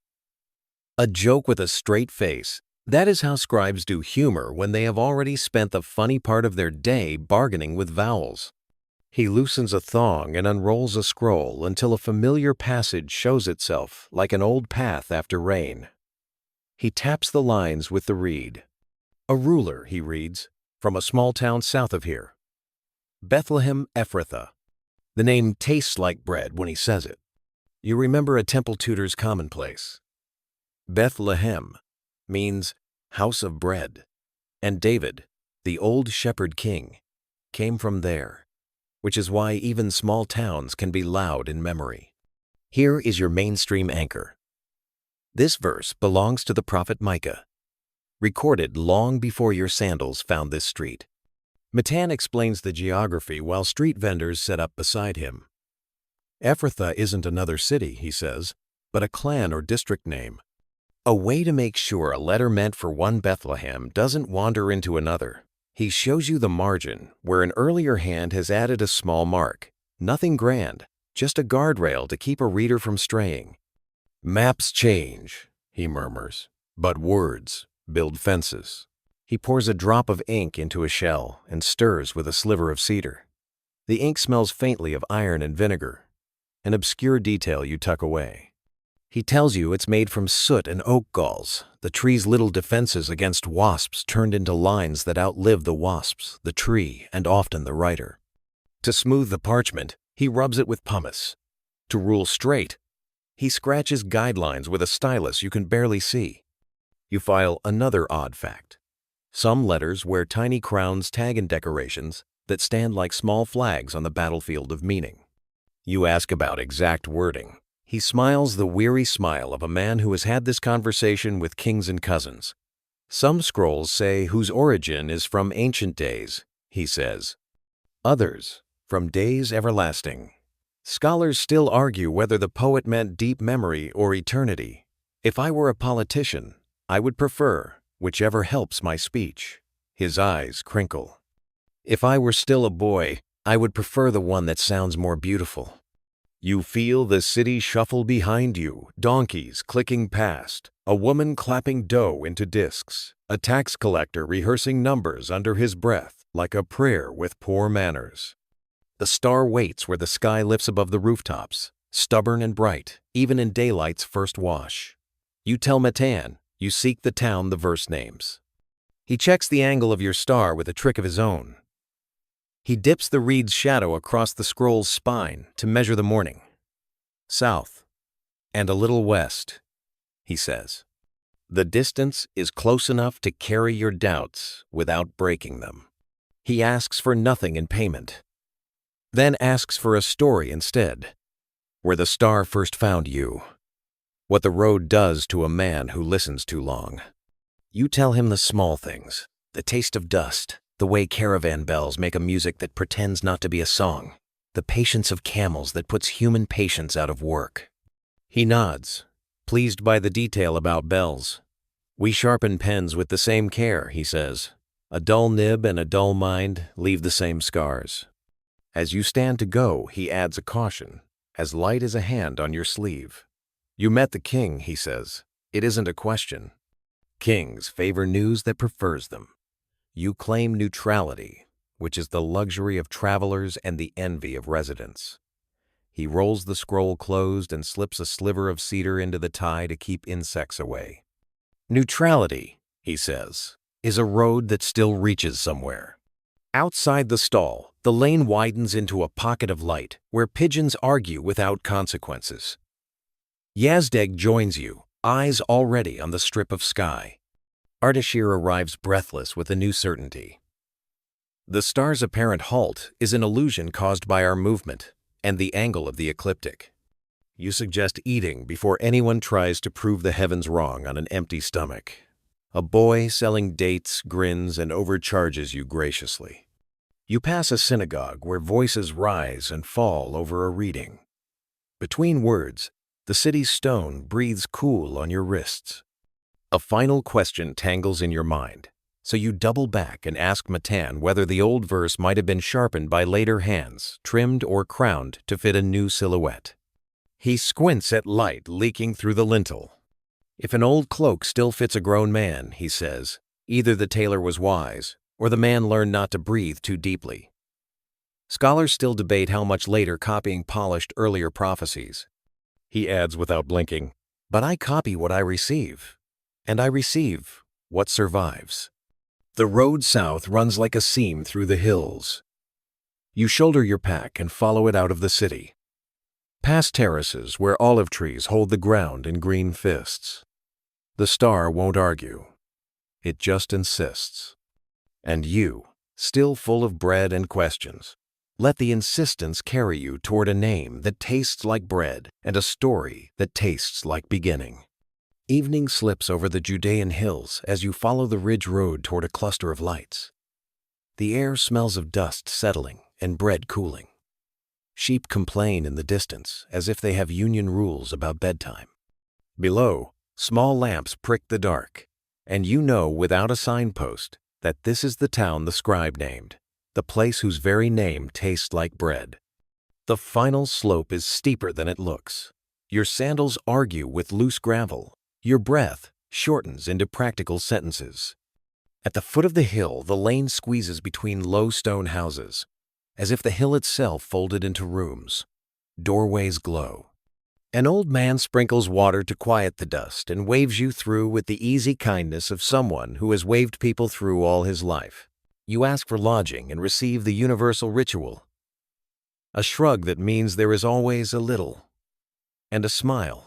A joke with a straight face. That is how scribes do humor when they have already spent the funny part of their day bargaining with vowels. He loosens a thong and unrolls a scroll until a familiar passage shows itself like an old path after rain. He taps the lines with the reed. "A ruler," he reads, "from a small town south of here. Bethlehem, Ephrathah." The name tastes like bread when he says it. You remember a temple tutor's commonplace. Bethlehem means house of bread, and David, the old shepherd king, came from there, which is why even small towns can be loud in memory. Here is your mainstream anchor. This verse belongs to the prophet Micah, recorded long before your sandals found this street. Matan explains the geography while street vendors set up beside him. Ephrathah isn't another city, he says, but a clan or district name. A way to make sure a letter meant for one Bethlehem doesn't wander into another. He shows you the margin where an earlier hand has added a small mark. Nothing grand, just a guardrail to keep a reader from straying. "Maps change," he murmurs, "but words build fences." He pours a drop of ink into a shell and stirs with a sliver of cedar. The ink smells faintly of iron and vinegar, an obscure detail you tuck away. He tells you it's made from soot and oak galls, the tree's little defenses against wasps turned into lines that outlive the wasps, the tree, and often the writer. To smooth the parchment, he rubs it with pumice. To rule straight, he scratches guidelines with a stylus you can barely see. You file another odd fact. Some letters wear tiny crowns, tag, and decorations that stand like small flags on the battlefield of meaning. You ask about exact wording. He smiles the weary smile of a man who has had this conversation with kings and cousins. Some scrolls say whose origin is from ancient days, he says. Others, from days everlasting. Scholars still argue whether the poet meant deep memory or eternity. If I were a politician, I would prefer whichever helps my speech. His eyes crinkle. If I were still a boy, I would prefer the one that sounds more beautiful. You feel the city shuffle behind you, donkeys clicking past, a woman clapping dough into discs, a tax collector rehearsing numbers under his breath like a prayer with poor manners. The star waits where the sky lifts above the rooftops, stubborn and bright, even in daylight's first wash. You tell Matan, you seek the town the verse names. He checks the angle of your star with a trick of his own. He dips the reed's shadow across the scroll's spine to measure the morning. South, and a little west, he says. The distance is close enough to carry your doubts without breaking them. He asks for nothing in payment, then asks for a story instead, where the star first found you, what the road does to a man who listens too long. You tell him the small things, the taste of dust, the way caravan bells make a music that pretends not to be a song, the patience of camels that puts human patience out of work. He nods, pleased by the detail about bells. We sharpen pens with the same care, he says. A dull nib and a dull mind leave the same scars. As you stand to go, he adds a caution, as light as a hand on your sleeve. You met the king, he says. It isn't a question. Kings favor news that prefers them. You claim neutrality, which is the luxury of travelers and the envy of residents. He rolls the scroll closed and slips a sliver of cedar into the tie to keep insects away. Neutrality, he says, is a road that still reaches somewhere. Outside the stall, the lane widens into a pocket of light where pigeons argue without consequences. Yazdeg joins you, eyes already on the strip of sky. Ardashir arrives breathless with a new certainty. The star's apparent halt is an illusion caused by our movement and the angle of the ecliptic. You suggest eating before anyone tries to prove the heavens wrong on an empty stomach. A boy selling dates grins and overcharges you graciously. You pass a synagogue where voices rise and fall over a reading. Between words, the city's stone breathes cool on your wrists. A final question tangles in your mind, so you double back and ask Matan whether the old verse might have been sharpened by later hands, trimmed or crowned to fit a new silhouette. He squints at light leaking through the lintel. If an old cloak still fits a grown man, he says, either the tailor was wise or the man learned not to breathe too deeply. Scholars still debate how much later copying polished earlier prophecies. He adds without blinking, but I copy what I receive, and I receive what survives. The road south runs like a seam through the hills. You shoulder your pack and follow it out of the city, past terraces where olive trees hold the ground in green fists. The star won't argue. It just insists. And you, still full of bread and questions, let the insistence carry you toward a name that tastes like bread and a story that tastes like beginning. Evening slips over the Judean hills as you follow the ridge road toward a cluster of lights. The air smells of dust settling and bread cooling. Sheep complain in the distance as if they have union rules about bedtime. Below, small lamps prick the dark, and you know without a signpost that this is the town the scribe named, the place whose very name tastes like bread. The final slope is steeper than it looks. Your sandals argue with loose gravel. Your breath shortens into practical sentences. At the foot of the hill, the lane squeezes between low stone houses, as if the hill itself folded into rooms. Doorways glow. An old man sprinkles water to quiet the dust and waves you through with the easy kindness of someone who has waved people through all his life. You ask for lodging and receive the universal ritual. A shrug that means there is always a little, and a smile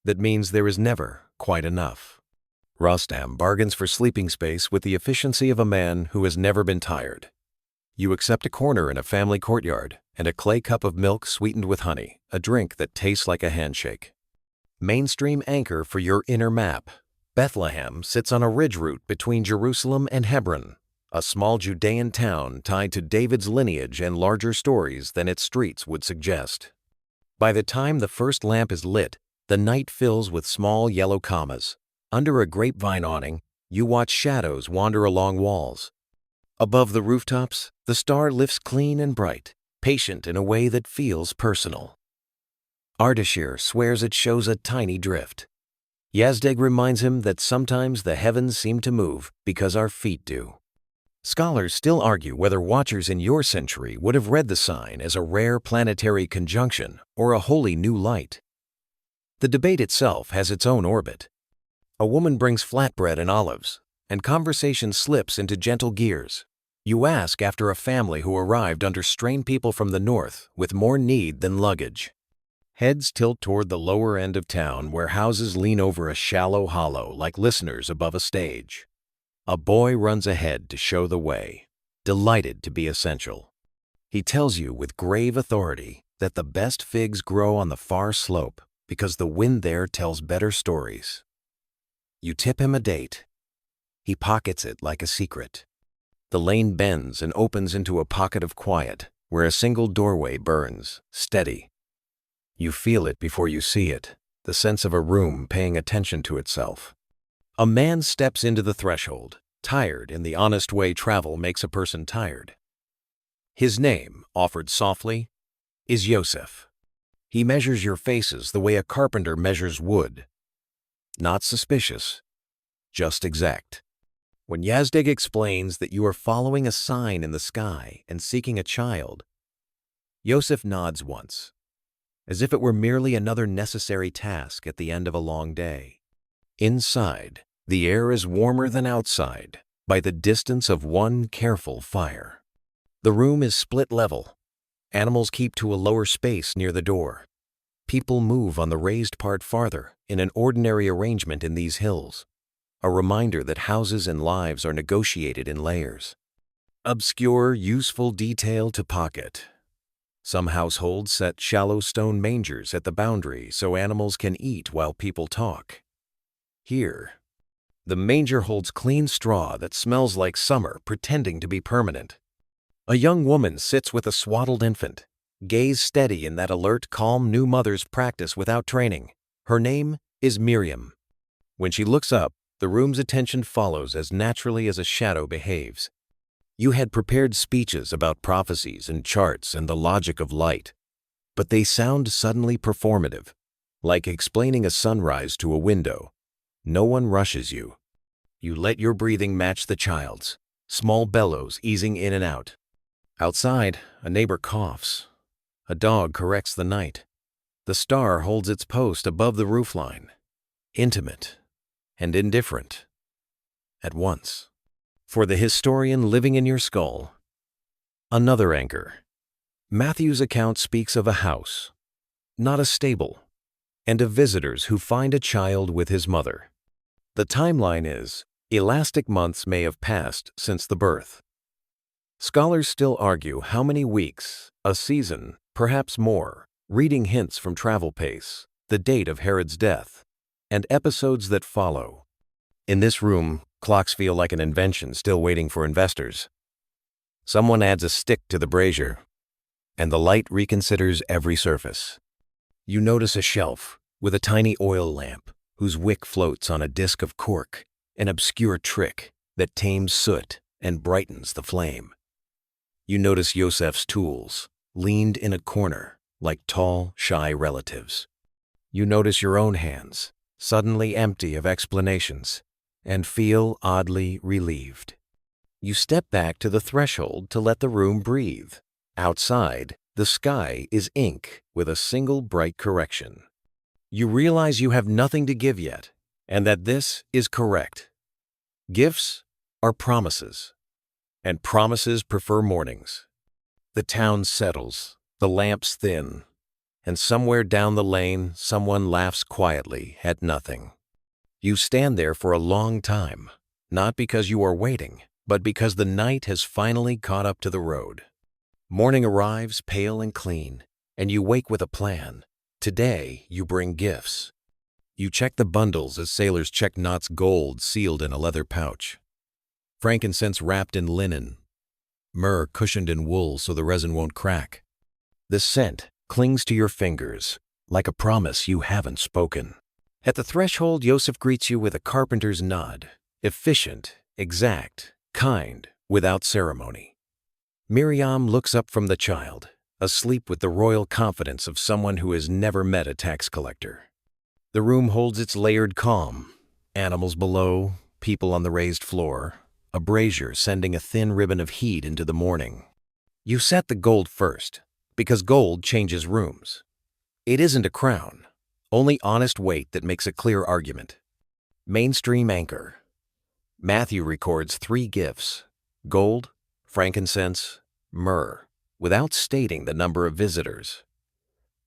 that means there is never quite enough. Rostam bargains for sleeping space with the efficiency of a man who has never been tired. You accept a corner in a family courtyard and a clay cup of milk sweetened with honey, a drink that tastes like a handshake. Mainstream anchor for your inner map. Bethlehem sits on a ridge route between Jerusalem and Hebron, a small Judean town tied to David's lineage and larger stories than its streets would suggest. By the time the first lamp is lit, the night fills with small yellow commas. Under a grapevine awning, you watch shadows wander along walls. Above the rooftops, the star lifts clean and bright, patient in a way that feels personal. Ardashir swears it shows a tiny drift. Yazdeg reminds him that sometimes the heavens seem to move because our feet do. Scholars still argue whether watchers in your century would have read the sign as a rare planetary conjunction or a wholly new light. The debate itself has its own orbit. A woman brings flatbread and olives, and conversation slips into gentle gears. You ask after a family who arrived under strained people from the north with more need than luggage. Heads tilt toward the lower end of town where houses lean over a shallow hollow like listeners above a stage. A boy runs ahead to show the way, delighted to be essential. He tells you with grave authority that the best figs grow on the far slope because the wind there tells better stories. You tip him a date. He pockets it like a secret. The lane bends and opens into a pocket of quiet where a single doorway burns, steady. You feel it before you see it, the sense of a room paying attention to itself. A man steps into the threshold, tired in the honest way travel makes a person tired. His name, offered softly, is Yosef. He measures your faces the way a carpenter measures wood. Not suspicious, just exact. When Yazdeg explains that you are following a sign in the sky and seeking a child, Yosef nods once, as if it were merely another necessary task at the end of a long day. Inside, the air is warmer than outside by the distance of one careful fire. The room is split level. Animals keep to a lower space near the door. People move on the raised part farther in an ordinary arrangement in these hills, a reminder that houses and lives are negotiated in layers. Obscure, useful detail to pocket. Some households set shallow stone mangers at the boundary so animals can eat while people talk. Here, the manger holds clean straw that smells like summer pretending to be permanent. A young woman sits with a swaddled infant, gaze steady in that alert, calm new mother's practice without training. Her name is Miriam. When she looks up, the room's attention follows as naturally as a shadow behaves. You had prepared speeches about prophecies and charts and the logic of light, but they sound suddenly performative, like explaining a sunrise to a window. No one rushes you. You let your breathing match the child's, small bellows easing in and out. Outside, a neighbor coughs. A dog corrects the night. The star holds its post above the roofline, intimate and indifferent at once. For the historian living in your skull, another anchor. Matthew's account speaks of a house, not a stable, and of visitors who find a child with his mother. The timeline is, elastic months may have passed since the birth. Scholars still argue how many weeks, a season, perhaps more, reading hints from travel pace, the date of Herod's death, and episodes that follow. In this room, clocks feel like an invention still waiting for investors. Someone adds a stick to the brazier, and the light reconsiders every surface. You notice a shelf with a tiny oil lamp whose wick floats on a disk of cork, an obscure trick that tames soot and brightens the flame. You notice Yosef's tools, leaned in a corner like tall, shy relatives. You notice your own hands, suddenly empty of explanations, and feel oddly relieved. You step back to the threshold to let the room breathe. Outside, the sky is ink with a single bright correction. You realize you have nothing to give yet, and that this is correct. Gifts are promises, and promises prefer mornings. The town settles, the lamps thin, and somewhere down the lane, someone laughs quietly at nothing. You stand there for a long time, not because you are waiting, but because the night has finally caught up to the road. Morning arrives pale and clean, and you wake with a plan. Today, you bring gifts. You check the bundles as sailors check knots, gold sealed in a leather pouch, frankincense wrapped in linen, myrrh cushioned in wool so the resin won't crack. The scent clings to your fingers like a promise you haven't spoken. At the threshold, Yosef greets you with a carpenter's nod, efficient, exact, kind, without ceremony. Miriam looks up from the child, asleep with the royal confidence of someone who has never met a tax collector. The room holds its layered calm, animals below, people on the raised floor, a brazier sending a thin ribbon of heat into the morning. You set the gold first, because gold changes rooms. It isn't a crown, only honest weight that makes a clear argument. Mainstream anchor. Matthew records 3 gifts: gold, frankincense, myrrh, without stating the number of visitors.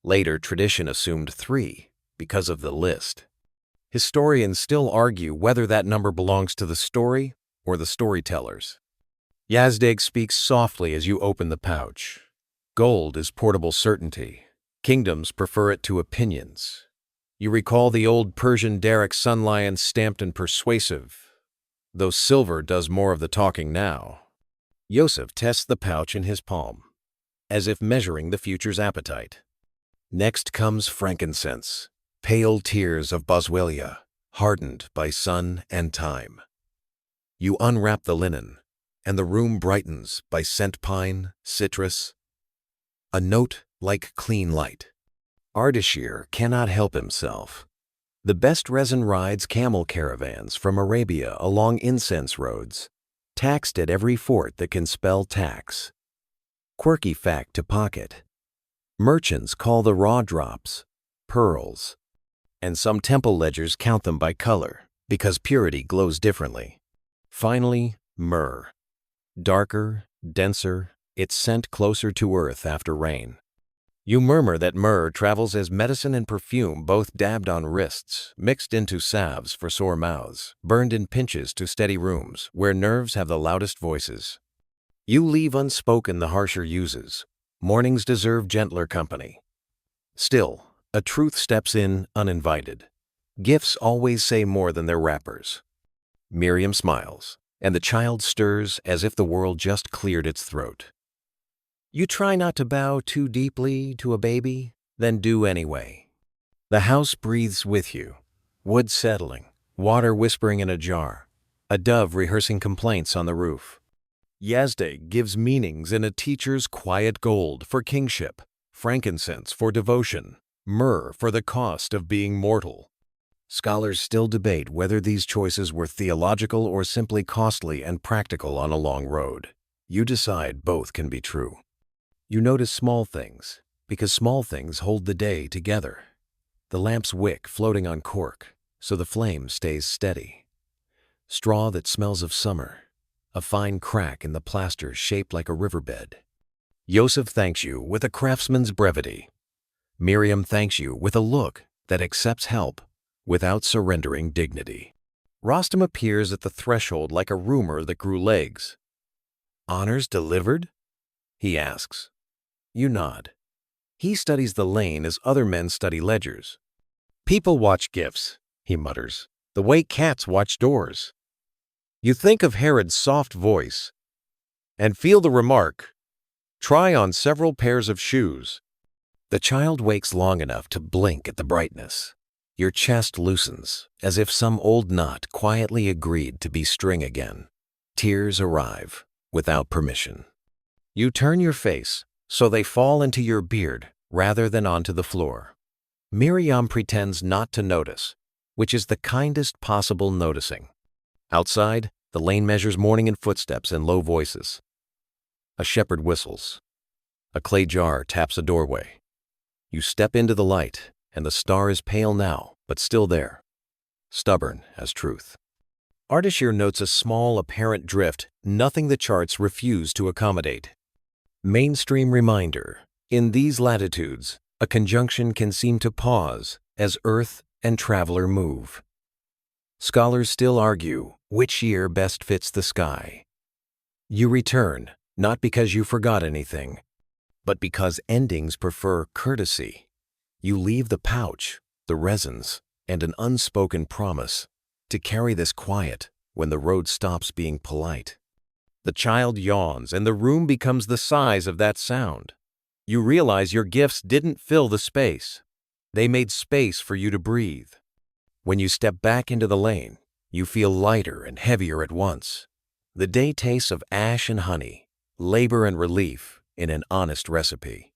Later, tradition assumed 3 because of the list. Historians still argue whether that number belongs to the story or the storytellers. Yazdeg speaks softly as you open the pouch. Gold is portable certainty. Kingdoms prefer it to opinions. You recall the old Persian derrick sunlion stamped and persuasive, though silver does more of the talking now. Yosef tests the pouch in his palm, as if measuring the future's appetite. Next comes frankincense, pale tears of boswellia, hardened by sun and time. You unwrap the linen, and the room brightens by scent pine, citrus, a note like clean light. Ardashir cannot help himself. The best resin rides camel caravans from Arabia along incense roads, taxed at every fort that can spell tax. Quirky fact to pocket. Merchants call the raw drops pearls, and some temple ledgers count them by color because purity glows differently. Finally, myrrh. Darker, denser, its scent closer to earth after rain. You murmur that myrrh travels as medicine and perfume, both dabbed on wrists, mixed into salves for sore mouths, burned in pinches to steady rooms where nerves have the loudest voices. You leave unspoken the harsher uses. Mornings deserve gentler company. Still, a truth steps in uninvited. Gifts always say more than their wrappers. Miriam smiles, and the child stirs as if the world just cleared its throat. You try not to bow too deeply to a baby, then do anyway. The house breathes with you, wood settling, water whispering in a jar, a dove rehearsing complaints on the roof. Yazdeg gives meanings in a teacher's quiet gold for kingship, frankincense for devotion, myrrh for the cost of being mortal. Scholars still debate whether these choices were theological or simply costly and practical on a long road. You decide both can be true. You notice small things, because small things hold the day together. The lamp's wick floating on cork, so the flame stays steady. Straw that smells of summer, a fine crack in the plaster shaped like a riverbed. Yosef thanks you with a craftsman's brevity. Miriam thanks you with a look that accepts help without surrendering dignity. Rostam appears at the threshold like a rumor that grew legs. "Honors delivered?" he asks. You nod. He studies the lane as other men study ledgers. "People watch gifts," he mutters, "the way cats watch doors." You think of Herod's soft voice and feel the remark, "Try on several pairs of shoes." The child wakes long enough to blink at the brightness. Your chest loosens, as if some old knot quietly agreed to be string again. Tears arrive, without permission. You turn your face, so they fall into your beard rather than onto the floor. Miriam pretends not to notice, which is the kindest possible noticing. Outside, the lane measures morning in footsteps and low voices. A shepherd whistles. A clay jar taps a doorway. You step into the light, and the star is pale now, but still there, stubborn as truth. Ardashir notes a small apparent drift, nothing the charts refuse to accommodate. Mainstream reminder, in these latitudes, a conjunction can seem to pause as Earth and traveler move. Scholars still argue which year best fits the sky. You return, not because you forgot anything, but because endings prefer courtesy. You leave the pouch, the resins, and an unspoken promise to carry this quiet when the road stops being polite. The child yawns, and the room becomes the size of that sound. You realize your gifts didn't fill the space. They made space for you to breathe. When you step back into the lane, you feel lighter and heavier at once. The day tastes of ash and honey, labor and relief in an honest recipe.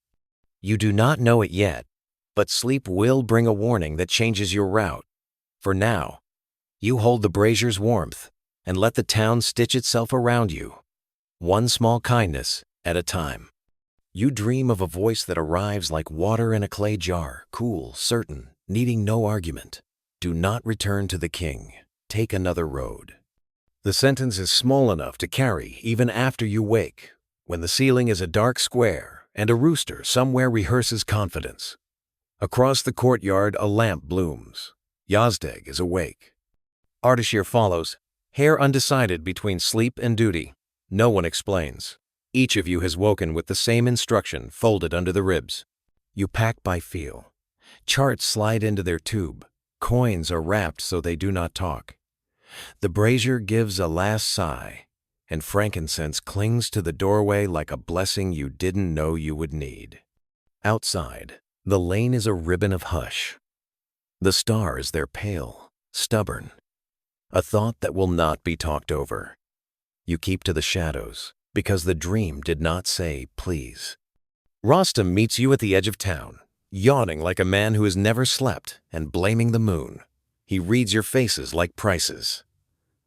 You do not know it yet, but sleep will bring a warning that changes your route. For now, you hold the brazier's warmth and let the town stitch itself around you, one small kindness at a time. You dream of a voice that arrives like water in a clay jar, cool, certain, needing no argument. Do not return to the king. Take another road. The sentence is small enough to carry even after you wake, when the ceiling is a dark square and a rooster somewhere rehearses confidence. Across the courtyard, a lamp blooms. Yazdeg is awake. Ardashir follows, hair undecided between sleep and duty. No one explains. Each of you has woken with the same instruction folded under the ribs. You pack by feel. Charts slide into their tube. Coins are wrapped so they do not talk. The brazier gives a last sigh, and frankincense clings to the doorway like a blessing you didn't know you would need. Outside, the lane is a ribbon of hush. The stars, they're pale, stubborn. A thought that will not be talked over. You keep to the shadows, because the dream did not say please. Rostam meets you at the edge of town, yawning like a man who has never slept and blaming the moon. He reads your faces like prices.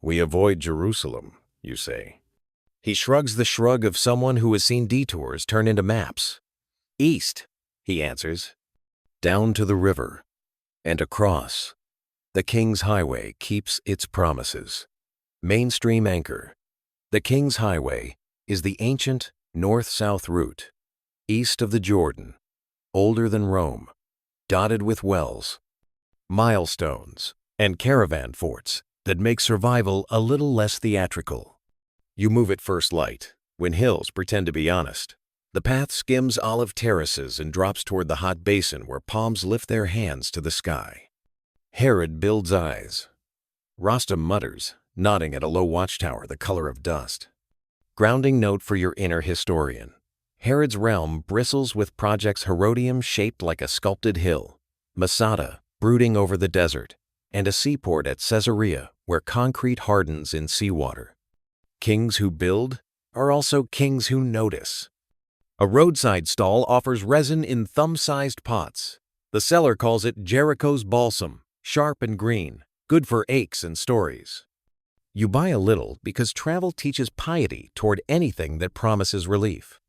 We avoid Jerusalem, you say. He shrugs the shrug of someone who has seen detours turn into maps. East, he answers. Down to the river and across. The King's Highway keeps its promises. Mainstream anchor. The King's Highway is the ancient north-south route, east of the Jordan, older than Rome, dotted with wells, milestones, and caravan forts that make survival a little less theatrical. You move at first light, when hills pretend to be honest. The path skims olive terraces and drops toward the hot basin where palms lift their hands to the sky. Herod builds eyes. Rostam mutters, nodding at a low watchtower the color of dust. Grounding note for your inner historian. Herod's realm bristles with projects Herodium shaped like a sculpted hill, Masada brooding over the desert, and a seaport at Caesarea where concrete hardens in seawater. Kings who build are also kings who notice. A roadside stall offers resin in thumb-sized pots. The seller calls it Jericho's balsam, sharp and green, good for aches and stories. You buy a little because travel teaches piety toward anything that promises relief.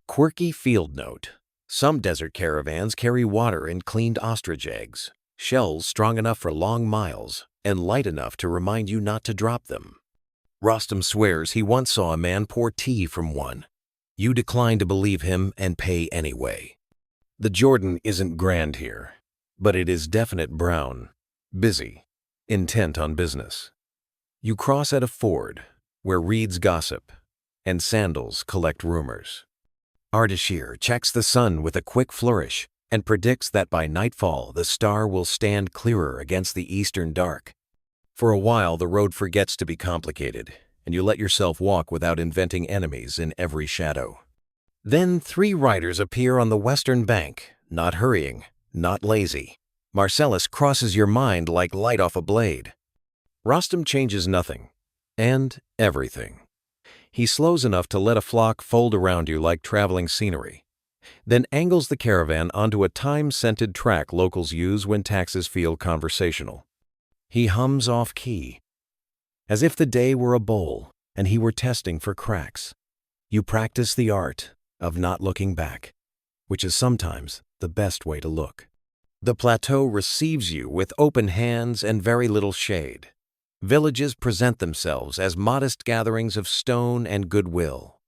Quirky field note. Some desert caravans carry water in cleaned ostrich eggs, shells strong enough for long miles and light enough to remind you not to drop them. Rostam swears he once saw a man pour tea from one. You decline to believe him and pay anyway. The Jordan isn't grand here, but it is definite brown, busy, intent on business. You cross at a ford where reeds gossip and sandals collect rumors. Ardashir checks the sun with a quick flourish and predicts that by nightfall the star will stand clearer against the eastern dark. For a while the road forgets to be complicated, and you let yourself walk without inventing enemies in every shadow. Then 3 riders appear on the western bank, not hurrying, not lazy. Marcellus crosses your mind like light off a blade. Rostam changes nothing, and everything. He slows enough to let a flock fold around you like traveling scenery, then angles the caravan onto a time-scented track locals use when taxes feel conversational. He hums off-key, as if the day were a bowl and he were testing for cracks. You practice the art of not looking back, which is sometimes the best way to look. The plateau receives you with open hands and very little shade. Villages present themselves as modest gatherings of stone and goodwill.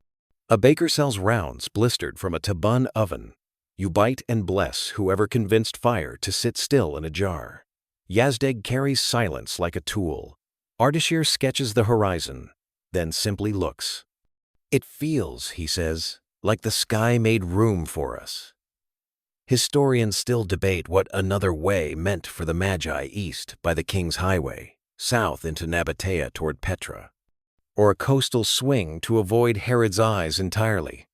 A baker sells rounds blistered from a tabun oven. You bite and bless whoever convinced fire to sit still in a jar. Yazdeg carries silence like a tool. Ardashir sketches the horizon, then simply looks. It feels, he says, like the sky made room for us. Historians still debate what another way meant for the Magi east by the King's Highway, south into Nabatea toward Petra, or a coastal swing to avoid Herod's eyes entirely.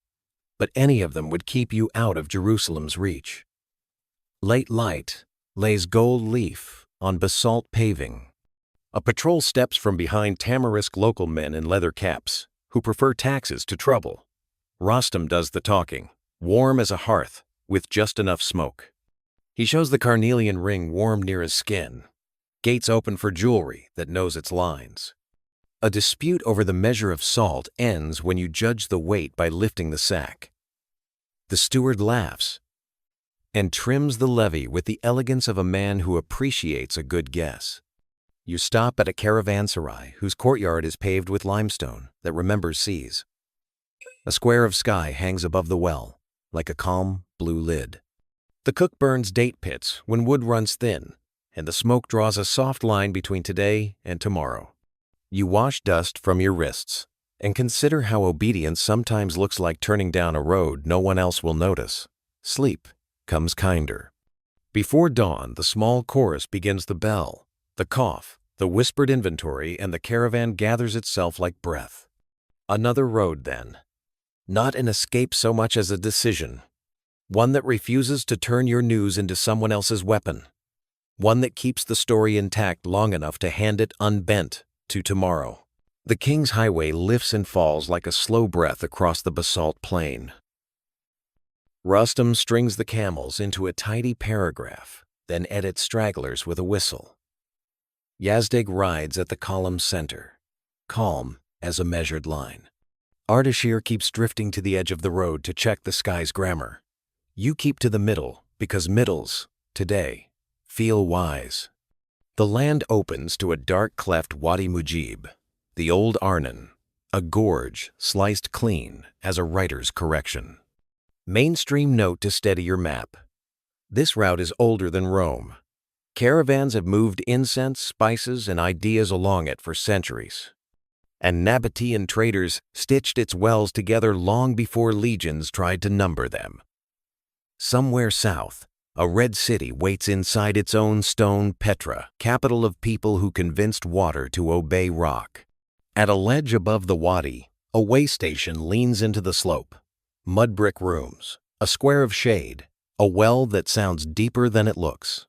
But any of them would keep you out of Jerusalem's reach. Late light lays gold leaf on basalt paving. A patrol steps from behind tamarisk local men in leather caps who prefer taxes to trouble. Rostam does the talking, warm as a hearth, with just enough smoke. He shows the carnelian ring warm near his skin. Gates open for jewelry that knows its lines. A dispute over the measure of salt ends when you judge the weight by lifting the sack. The steward laughs and trims the levy with the elegance of a man who appreciates a good guess. You stop at a caravanserai whose courtyard is paved with limestone that remembers seas. A square of sky hangs above the well, like a calm blue lid. The cook burns date pits when wood runs thin, and the smoke draws a soft line between today and tomorrow. You wash dust from your wrists and consider how obedience sometimes looks like turning down a road no one else will notice. Sleep comes kinder. Before dawn, the small chorus begins the bell, the cough, the whispered inventory, and the caravan gathers itself like breath. Another road, then. Not an escape so much as a decision. One that refuses to turn your news into someone else's weapon. One that keeps the story intact long enough to hand it unbent to tomorrow. The King's Highway lifts and falls like a slow breath across the basalt plain. Rostam strings the camels into a tidy paragraph, then edits stragglers with a whistle. Yazdig rides at the column's center, calm as a measured line. Ardashir keeps drifting to the edge of the road to check the sky's grammar. You keep to the middle because middles, today, feel wise. The land opens to a dark cleft Wadi Mujib, the old Arnon, a gorge sliced clean as a writer's correction. Mainstream note to steady your map. This route is older than Rome. Caravans have moved incense, spices, and ideas along it for centuries. And Nabatean traders stitched its wells together long before legions tried to number them. Somewhere south, a red city waits inside its own stone Petra, capital of people who convinced water to obey rock. At a ledge above the wadi, a way station leans into the slope. Mud brick rooms, a square of shade, a well that sounds deeper than it looks.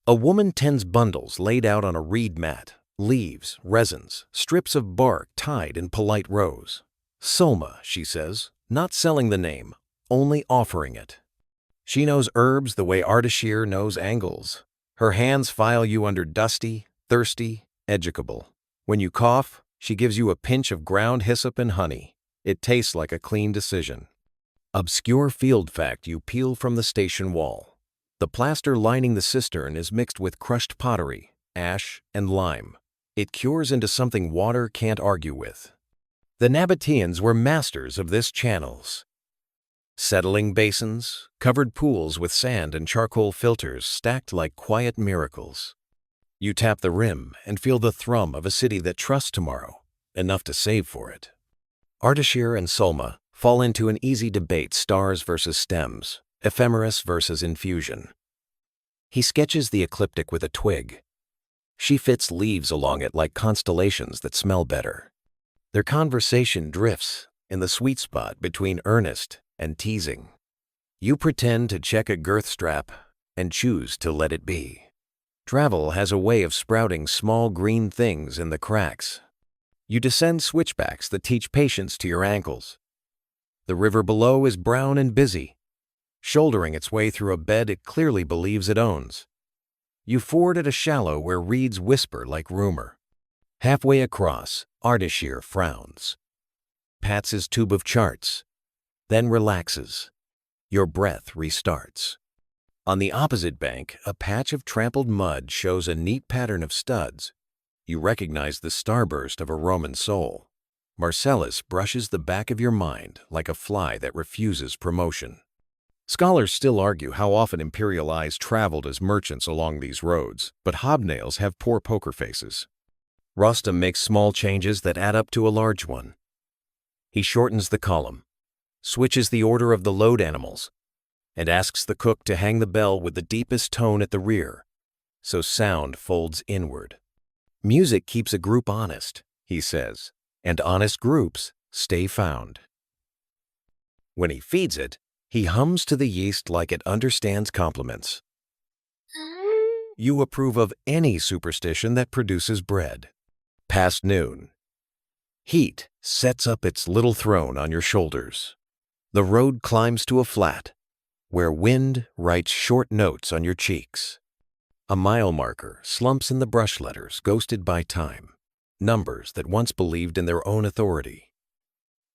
A woman tends bundles laid out on a reed mat, leaves, resins, strips of bark tied in polite rows. Solma, she says, not selling the name, only offering it. She knows herbs the way Ardashir knows angles. Her hands file you under dusty, thirsty, educable. When you cough, she gives you a pinch of ground hyssop and honey. It tastes like a clean decision. Obscure field fact you peel from the station wall. The plaster lining the cistern is mixed with crushed pottery, ash, and lime. It cures into something water can't argue with. The Nabateans were masters of this channels. Settling basins, covered pools with sand and charcoal filters stacked like quiet miracles. You tap the rim and feel the thrum of a city that trusts tomorrow, enough to save for it. Ardashir and Solma fall into an easy debate: stars versus stems, ephemeris versus infusion. He sketches the ecliptic with a twig. She fits leaves along it like constellations that smell better. Their conversation drifts in the sweet spot between earnest and teasing. You pretend to check a girth strap and choose to let it be. Travel has a way of sprouting small green things in the cracks. You descend switchbacks that teach patience to your ankles. The river below is brown and busy, shouldering its way through a bed it clearly believes it owns. You ford at a shallow where reeds whisper like rumor. Halfway across, Ardashir frowns, pats his tube of charts, then relaxes. Your breath restarts. On the opposite bank, a patch of trampled mud shows a neat pattern of studs. You recognize the starburst of a Roman sole. Marcellus brushes the back of your mind like a fly that refuses promotion. Scholars still argue how often imperial eyes traveled as merchants along these roads, but hobnails have poor poker faces. Rostam makes small changes that add up to a large one. He shortens the column, switches the order of the load animals, and asks the cook to hang the bell with the deepest tone at the rear, so sound folds inward. Music keeps a group honest, he says, and honest groups stay found. When he feeds it, he hums to the yeast like it understands compliments. You approve of any superstition that produces bread. Past noon. Heat sets up its little throne on your shoulders. The road climbs to a flat, where wind writes short notes on your cheeks. A mile marker slumps in the brush letters ghosted by time, numbers that once believed in their own authority.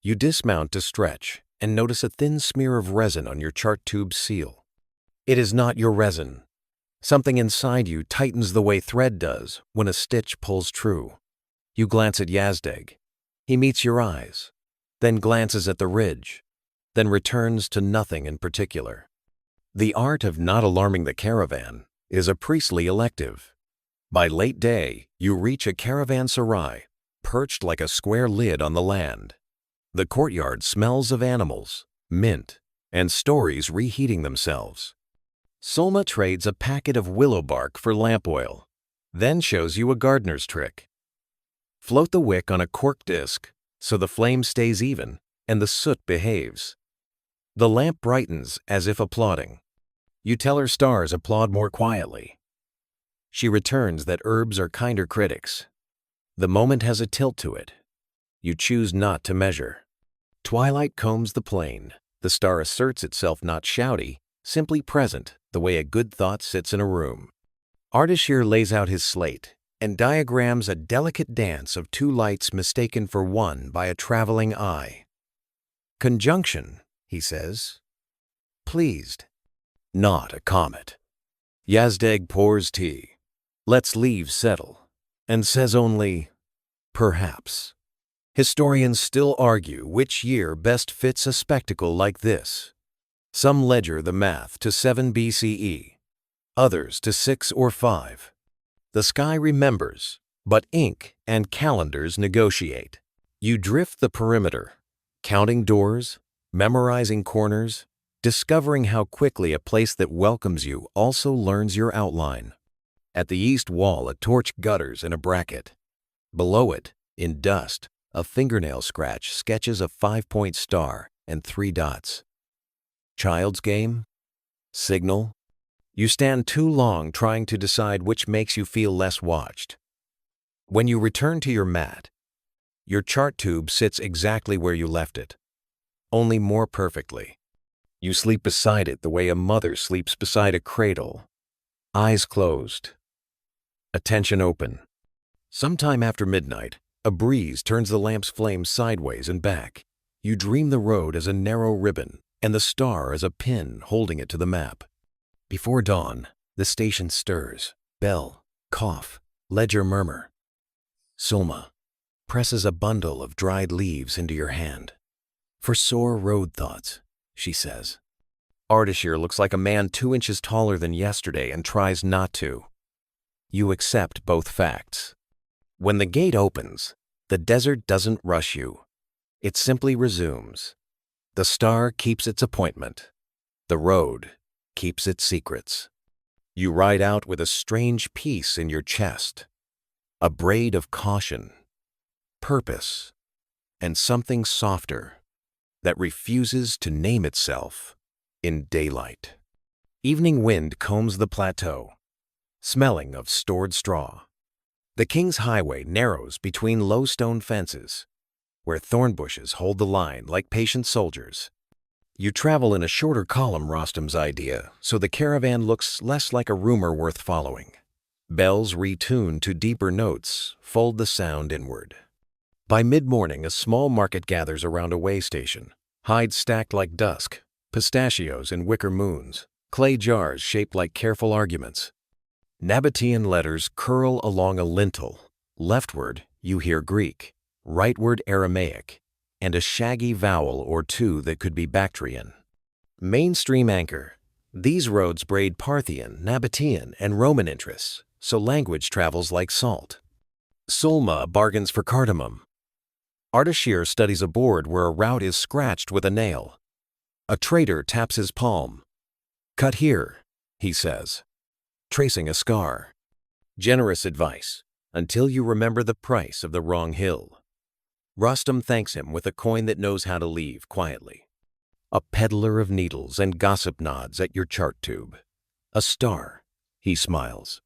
You dismount to stretch and notice a thin smear of resin on your chart tube's seal. It is not your resin. Something inside you tightens the way thread does when a stitch pulls true. You glance at Yazdeg. He meets your eyes, then glances at the ridge, then returns to nothing in particular. The art of not alarming the caravan is a priestly elective. By late day, you reach a caravanserai, perched like a square lid on the land. The courtyard smells of animals, mint, and stories reheating themselves. Solma trades a packet of willow bark for lamp oil, then shows you a gardener's trick. Float the wick on a cork disc so the flame stays even and the soot behaves. The lamp brightens as if applauding. You tell her stars applaud more quietly. She returns that herbs are kinder critics. The moment has a tilt to it. You choose not to measure. Twilight combs the plain. The star asserts itself not shouty, simply present, the way a good thought sits in a room. Ardashir lays out his slate and diagrams a delicate dance of two lights mistaken for one by a traveling eye. Conjunction, he says. Pleased. Not a comet. Yazdeg pours tea, lets leaves settle, and says only, perhaps. Historians still argue which year best fits a spectacle like this. Some ledger the math to 7 BCE, others to 6 or 5. The sky remembers, but ink and calendars negotiate. You drift the perimeter, counting doors, memorizing corners, discovering how quickly a place that welcomes you also learns your outline. At the east wall, a torch gutters in a bracket. Below it, in dust, a fingernail scratch sketches a 5-point star and 3 dots. Child's game? Signal? You stand too long trying to decide which makes you feel less watched. When you return to your mat, your chart tube sits exactly where you left it, only more perfectly. You sleep beside it the way a mother sleeps beside a cradle, eyes closed, attention open. Sometime after midnight, a breeze turns the lamp's flame sideways and back. You dream the road as a narrow ribbon and the star as a pin holding it to the map. Before dawn, the station stirs. Bell, cough, ledger murmur. Sulma presses a bundle of dried leaves into your hand. For sore road thoughts, she says. Ardashir looks like a man 2 inches taller than yesterday and tries not to. You accept both facts. When the gate opens, the desert doesn't rush you. It simply resumes. The star keeps its appointment. The road keeps its secrets. You ride out with a strange peace in your chest, a braid of caution, purpose, and something softer that refuses to name itself in daylight. Evening wind combs the plateau, smelling of stored straw. The King's Highway narrows between low stone fences, where thorn bushes hold the line like patient soldiers. You travel in a shorter column, Rostam's idea, so the caravan looks less like a rumor worth following. Bells retuned to deeper notes fold the sound inward. By mid-morning, a small market gathers around a way station, hides stacked like dusk, pistachios in wicker moons, clay jars shaped like careful arguments. Nabatean letters curl along a lintel. Leftward, you hear Greek, rightward Aramaic, and a shaggy vowel or two that could be Bactrian. Mainstream anchor. These roads braid Parthian, Nabatean, and Roman interests, so language travels like salt. Sulma bargains for cardamom. Ardashir studies a board where a route is scratched with a nail. A trader taps his palm. Cut here, he says, tracing a scar. Generous advice, until you remember the price of the wrong hill. Rostam thanks him with a coin that knows how to leave quietly. A peddler of needles and gossip nods at your chart tube. A star, he smiles.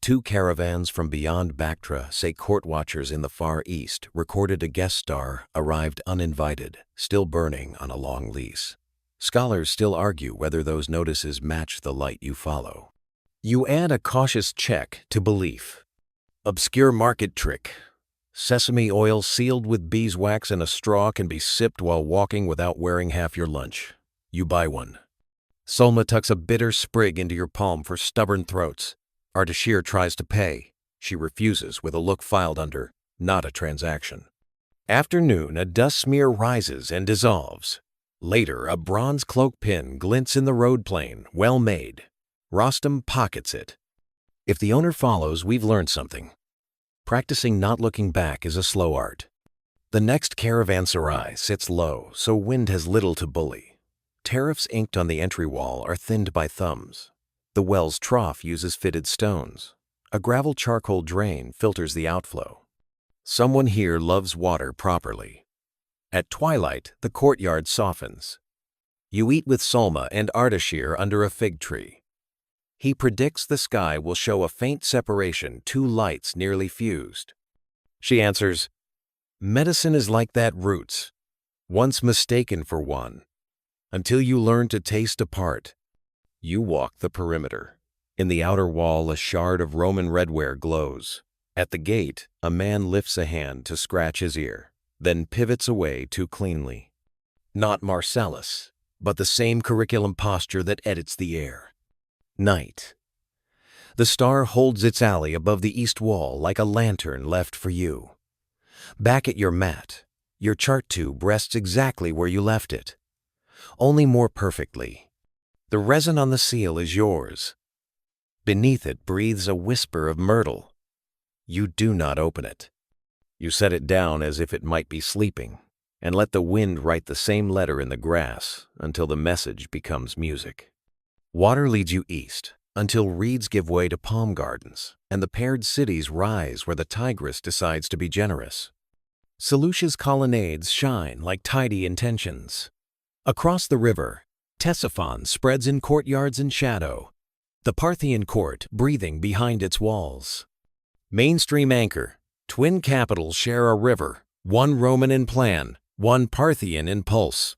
2 caravans from beyond Bactra say court watchers in the Far East recorded a guest star arrived uninvited, still burning on a long lease. Scholars still argue whether those notices match the light you follow. You add a cautious check to belief. Obscure market trick. Sesame oil sealed with beeswax in a straw can be sipped while walking without wearing half your lunch. You buy one. Solma tucks a bitter sprig into your palm for stubborn throats. Ardashir tries to pay. She refuses with a look filed under, not a transaction. After noon, a dust smear rises and dissolves. Later, a bronze cloak pin glints in the road plane, well made. Rostam pockets it. If the owner follows, we've learned something. Practicing not looking back is a slow art. The next caravanserai sits low, so wind has little to bully. Tariffs inked on the entry wall are thinned by thumbs. The well's trough uses fitted stones. A gravel charcoal drain filters the outflow. Someone here loves water properly. At twilight, the courtyard softens. You eat with Solma and Ardashir under a fig tree. He predicts the sky will show a faint separation, 2 lights nearly fused. She answers, medicine is like that roots, once mistaken for one. Until you learn to taste apart, you walk the perimeter. In the outer wall, a shard of Roman redware glows. At the gate, a man lifts a hand to scratch his ear, then pivots away too cleanly. Not Marcellus, but the same curriculum posture that edits the air. Night. The star holds its alley above the east wall like a lantern left for you. Back at your mat, your chart tube rests exactly where you left it, only more perfectly. The resin on the seal is yours. Beneath it breathes a whisper of myrtle. You do not open it. You set it down as if it might be sleeping, and let the wind write the same letter in the grass until the message becomes music. Water leads you east, until reeds give way to palm gardens, and the paired cities rise where the Tigris decides to be generous. Seleucia's colonnades shine like tidy intentions. Across the river, Ctesiphon spreads in courtyards in shadow, the Parthian court breathing behind its walls. Mainstream anchor, twin capitals share a river, one Roman in plan, one Parthian in pulse.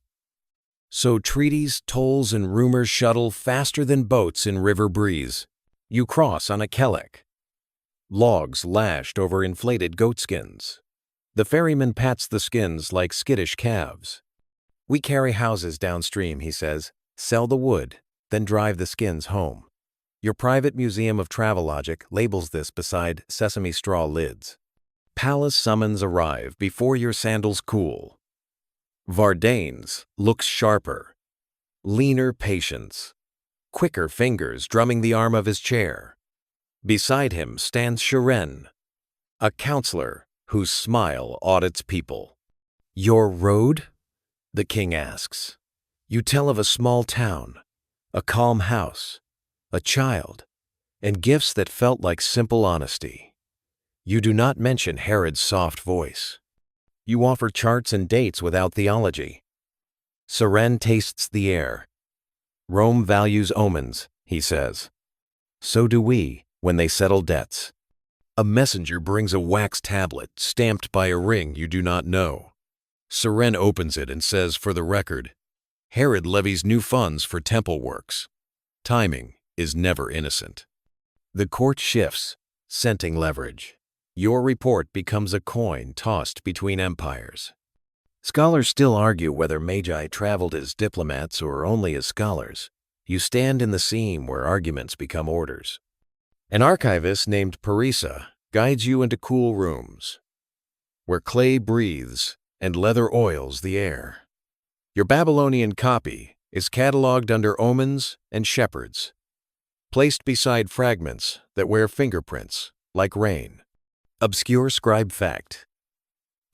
So treaties, tolls, and rumors shuttle faster than boats in river breeze. You cross on a kelek. Logs lashed over inflated goatskins. The ferryman pats the skins like skittish calves. We carry houses downstream, he says, sell the wood, then drive the skins home. Your private museum of travelogic labels this beside sesame straw lids. Palace summons arrive before your sandals cool. Vardanes looks sharper, leaner patience, quicker fingers drumming the arm of his chair. Beside him stands Shiren, a counselor whose smile audits people. Your road? The king asks. You tell of a small town, a calm house, a child, and gifts that felt like simple honesty. You do not mention Herod's soft voice. You offer charts and dates without theology. Seren tastes the air. Rome values omens, he says. So do we when they settle debts. A messenger brings a wax tablet stamped by a ring you do not know. Seren opens it and says, for the record, Herod levies new funds for temple works. Timing is never innocent. The court shifts, scenting leverage. Your report becomes a coin tossed between empires. Scholars still argue whether Magi traveled as diplomats or only as scholars. You stand in the seam where arguments become orders. An archivist named Persia guides you into cool rooms, where clay breathes and leather oils the air. Your Babylonian copy is catalogued under omens and shepherds, placed beside fragments that wear fingerprints like rain. Obscure scribe fact.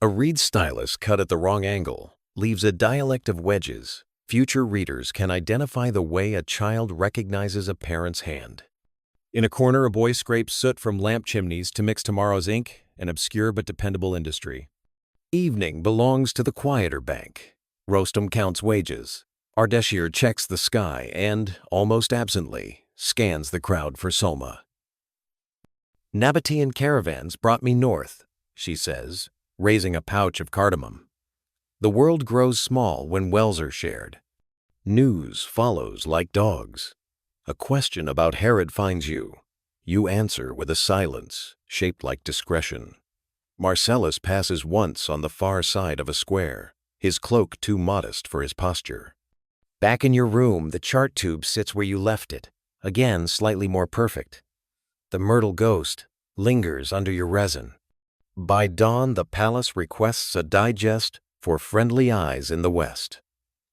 A reed stylus cut at the wrong angle leaves a dialect of wedges Future readers can identify the way a child recognizes a parent's hand. In a corner, a boy scrapes soot from lamp chimneys to mix tomorrow's ink, an obscure but dependable industry. Evening belongs to the quieter bank. Rostam counts wages. Ardeshir checks the sky and, almost absently, scans the crowd for Solma. Nabatean caravans brought me north, she says, raising a pouch of cardamom. The world grows small when wells are shared. News follows like dogs. A question about Herod finds you. You answer with a silence shaped like discretion. Marcellus passes once on the far side of a square, his cloak too modest for his posture. Back in your room, the chart tube sits where you left it, again slightly more perfect. The myrtle ghost lingers under your resin. By dawn, the palace requests a digest for friendly eyes in the west.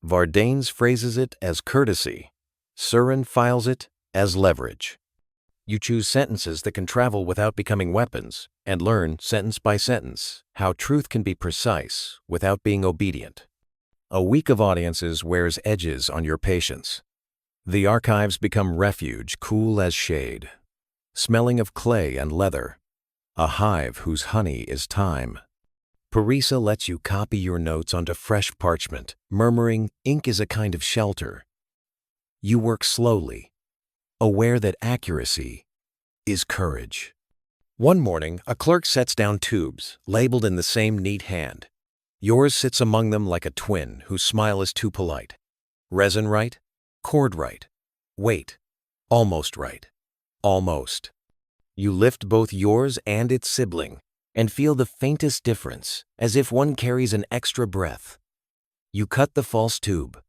Vardanes phrases it as courtesy. Surin files it as leverage. You choose sentences that can travel without becoming weapons and learn, sentence by sentence, how truth can be precise without being obedient. A week of audiences wears edges on your patience. The archives become refuge, cool as shade, smelling of clay and leather, a hive whose honey is time. Persia lets you copy your notes onto fresh parchment, murmuring, ink is a kind of shelter. You work slowly, aware that accuracy is courage. One morning, a clerk sets down tubes, labeled in the same neat hand. Yours sits among them like a twin whose smile is too polite. Resin right, cord right, weight, almost right, almost. You lift both yours and its sibling and feel the faintest difference, as if one carries an extra breath. You cut the false tube.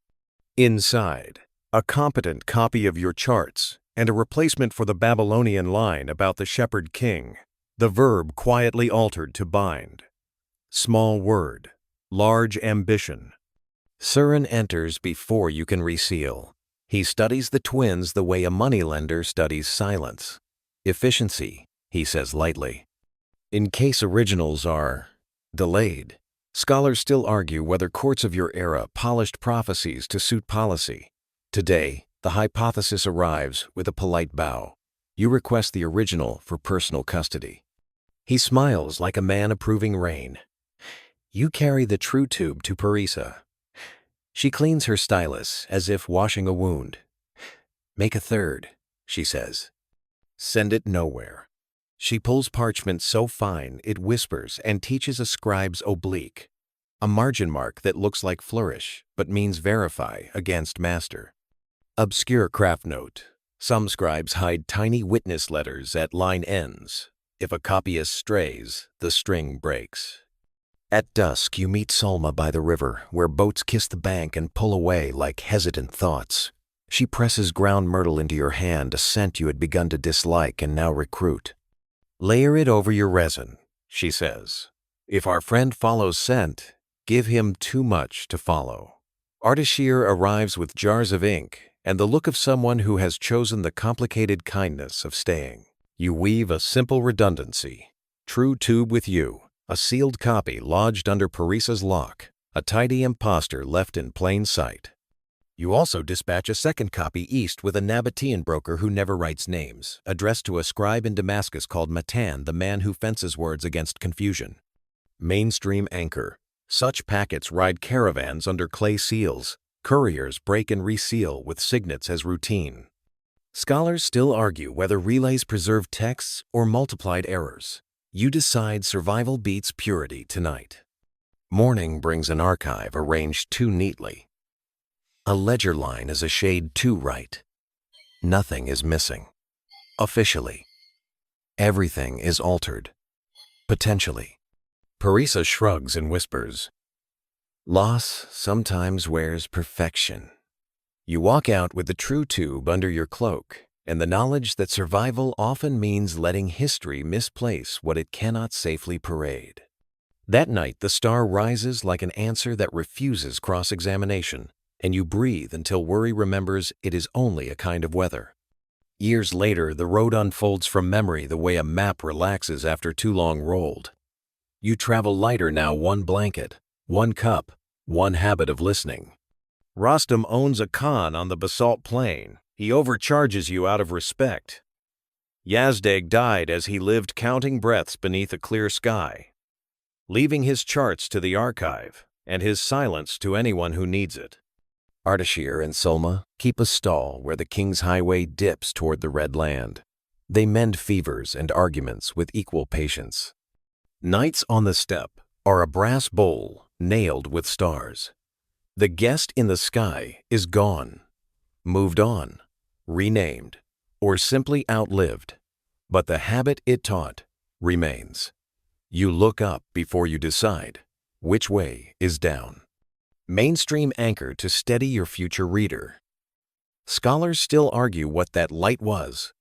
Inside, a competent copy of your charts and a replacement for the Babylonian line about the shepherd king, the verb quietly altered to bind. Small word, large ambition. Surin enters before you can reseal. He studies the twins the way a moneylender studies silence. Efficiency, he says lightly. In case originals are delayed, scholars still argue whether courts of your era polished prophecies to suit policy. Today, the hypothesis arrives with a polite bow. You request the original for personal custody. He smiles like a man approving rain. You carry the true tube to Persia. She cleans her stylus as if washing a wound. Make a third, she says. Send it nowhere. She pulls parchment so fine it whispers and teaches a scribe's oblique, a margin mark that looks like flourish but means verify against master. Obscure craft note. Some scribes hide tiny witness letters at line ends. If a copyist strays, the string breaks. At dusk, you meet Solma by the river, where boats kiss the bank and pull away like hesitant thoughts. She presses ground myrtle into your hand, a scent you had begun to dislike and now recruit. Layer it over your resin, she says. If our friend follows scent, give him too much to follow. Ardeshir arrives with jars of ink and the look of someone who has chosen the complicated kindness of staying. You weave a simple redundancy. True tube with you, a sealed copy lodged under Persia's lock, a tidy impostor left in plain sight. You also dispatch a second copy east with a Nabatean broker who never writes names, addressed to a scribe in Damascus called Matan, the man who fences words against confusion. Mainstream anchor. Such packets ride caravans under clay seals. Couriers break and reseal with signets as routine. Scholars still argue whether relays preserve texts or multiplied errors. You decide survival beats purity tonight. Morning brings an archive arranged too neatly. A ledger line is a shade too right. Nothing is missing. Officially. Everything is altered. Potentially. Persia shrugs and whispers. Loss sometimes wears perfection. You walk out with the true tube under your cloak, and the knowledge that survival often means letting history misplace what it cannot safely parade. That night, the star rises like an answer that refuses cross-examination, and you breathe until worry remembers it is only a kind of weather. Years later, the road unfolds from memory the way a map relaxes after too long rolled. You travel lighter now, one blanket, one cup, one habit of listening. Rostam owns a khan on the basalt plain. He overcharges you out of respect. Yazdeg died as he lived counting breaths beneath a clear sky, leaving his charts to the archive and his silence to anyone who needs it. Ardashir and Sulma keep a stall where the king's highway dips toward the Red Land. They mend fevers and arguments with equal patience. Knights on the step are a brass bowl nailed with stars. The guest in the sky is gone, moved on, renamed, or simply outlived, but the habit it taught remains. You look up before you decide which way is down. Mainstream anchor to steady your future reader. Scholars still argue what that light was.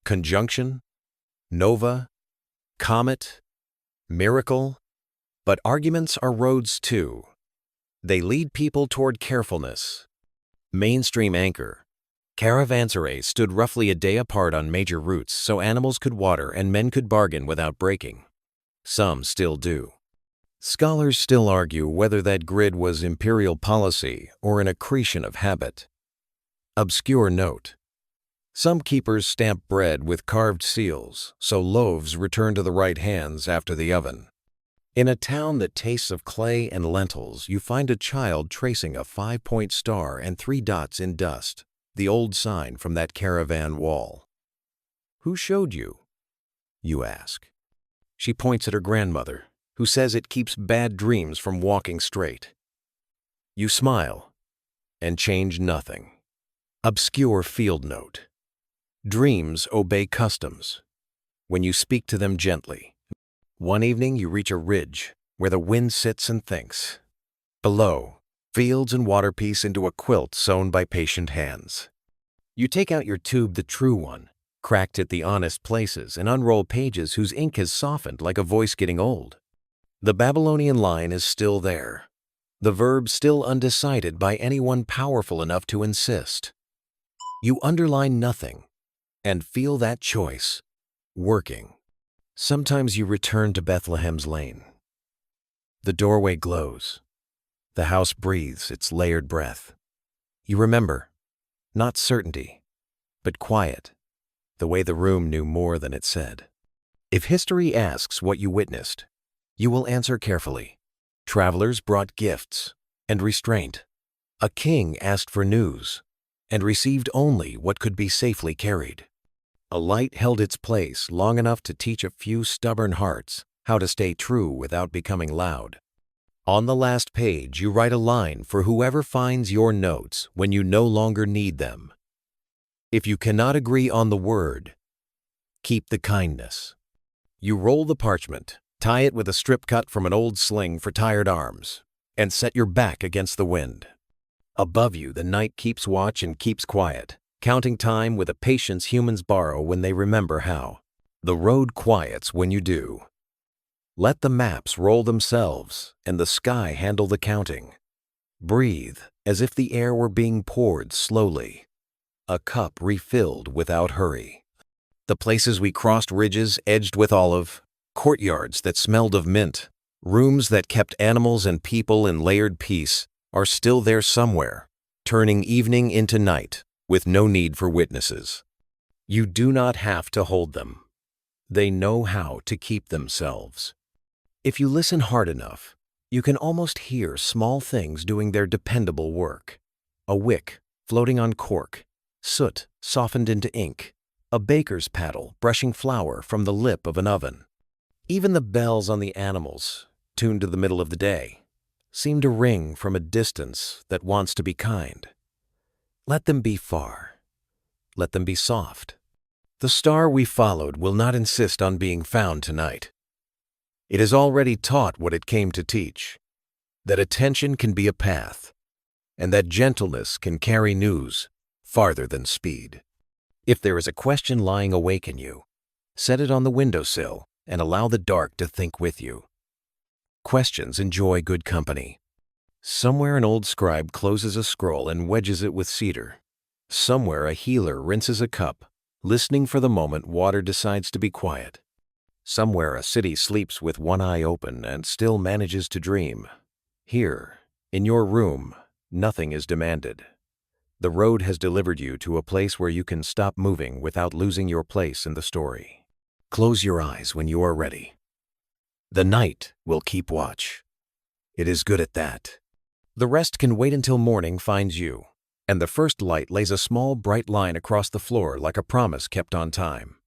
Conjunction, nova, comet, miracle, but arguments are roads too. They lead people toward carefulness. Mainstream anchor. Caravanserais stood roughly a day apart on major routes so animals could water and men could bargain without breaking. Some still do. Scholars still argue whether that grid was imperial policy or an accretion of habit. Obscure note. Some keepers stamp bread with carved seals so loaves return to the right hands after the oven. In a town that tastes of clay and lentils, you find a child tracing a 5-point star and 3 dots in dust, the old sign from that caravan wall. Who showed you? You ask. She points at her grandmother, who says it keeps bad dreams from walking straight. You smile and change nothing. Obscure field note. Dreams obey customs. When you speak to them gently. One evening you reach a ridge where the wind sits and thinks. Below, fields and water piece into a quilt sewn by patient hands. You take out your tube, the true one, cracked at the honest places, and unroll pages whose ink has softened like a voice getting old. The Babylonian line is still there, the verb still undecided by anyone powerful enough to insist. You underline nothing and feel that choice working. Sometimes you return to Bethlehem's lane. The doorway glows. The house breathes its layered breath. You remember, not certainty, but quiet, the way the room knew more than it said. If history asks what you witnessed, you will answer carefully. Travelers brought gifts and restraint. A king asked for news and received only what could be safely carried. A light held its place long enough to teach a few stubborn hearts how to stay true without becoming loud. On the last page, you write a line for whoever finds your notes when you no longer need them. If you cannot agree on the word, keep the kindness. You roll the parchment, tie it with a strip cut from an old sling for tired arms, and set your back against the wind. Above you, the night keeps watch and keeps quiet, counting time with a patience humans borrow when they remember how. The road quiets when you do. Let the maps roll themselves and the sky handle the counting. Breathe as if the air were being poured slowly, a cup refilled without hurry. The places we crossed, ridges edged with olive, courtyards that smelled of mint, rooms that kept animals and people in layered peace, are still there somewhere, turning evening into night, with no need for witnesses. You do not have to hold them. They know how to keep themselves. If you listen hard enough, you can almost hear small things doing their dependable work. A wick floating on cork, soot softened into ink, a baker's paddle brushing flour from the lip of an oven. Even the bells on the animals, tuned to the middle of the day, seem to ring from a distance that wants to be kind. Let them be far. Let them be soft. The star we followed will not insist on being found tonight. It has already taught what it came to teach, that attention can be a path, and that gentleness can carry news farther than speed. If there is a question lying awake in you, set it on the windowsill and allow the dark to think with you. Questions enjoy good company. Somewhere an old scribe closes a scroll and wedges it with cedar. Somewhere a healer rinses a cup, listening for the moment water decides to be quiet. Somewhere a city sleeps with one eye open and still manages to dream. Here, in your room, nothing is demanded. The road has delivered you to a place where you can stop moving without losing your place in the story. Close your eyes when you are ready. The night will keep watch. It is good at that. The rest can wait until morning finds you, and the first light lays a small bright line across the floor like a promise kept on time.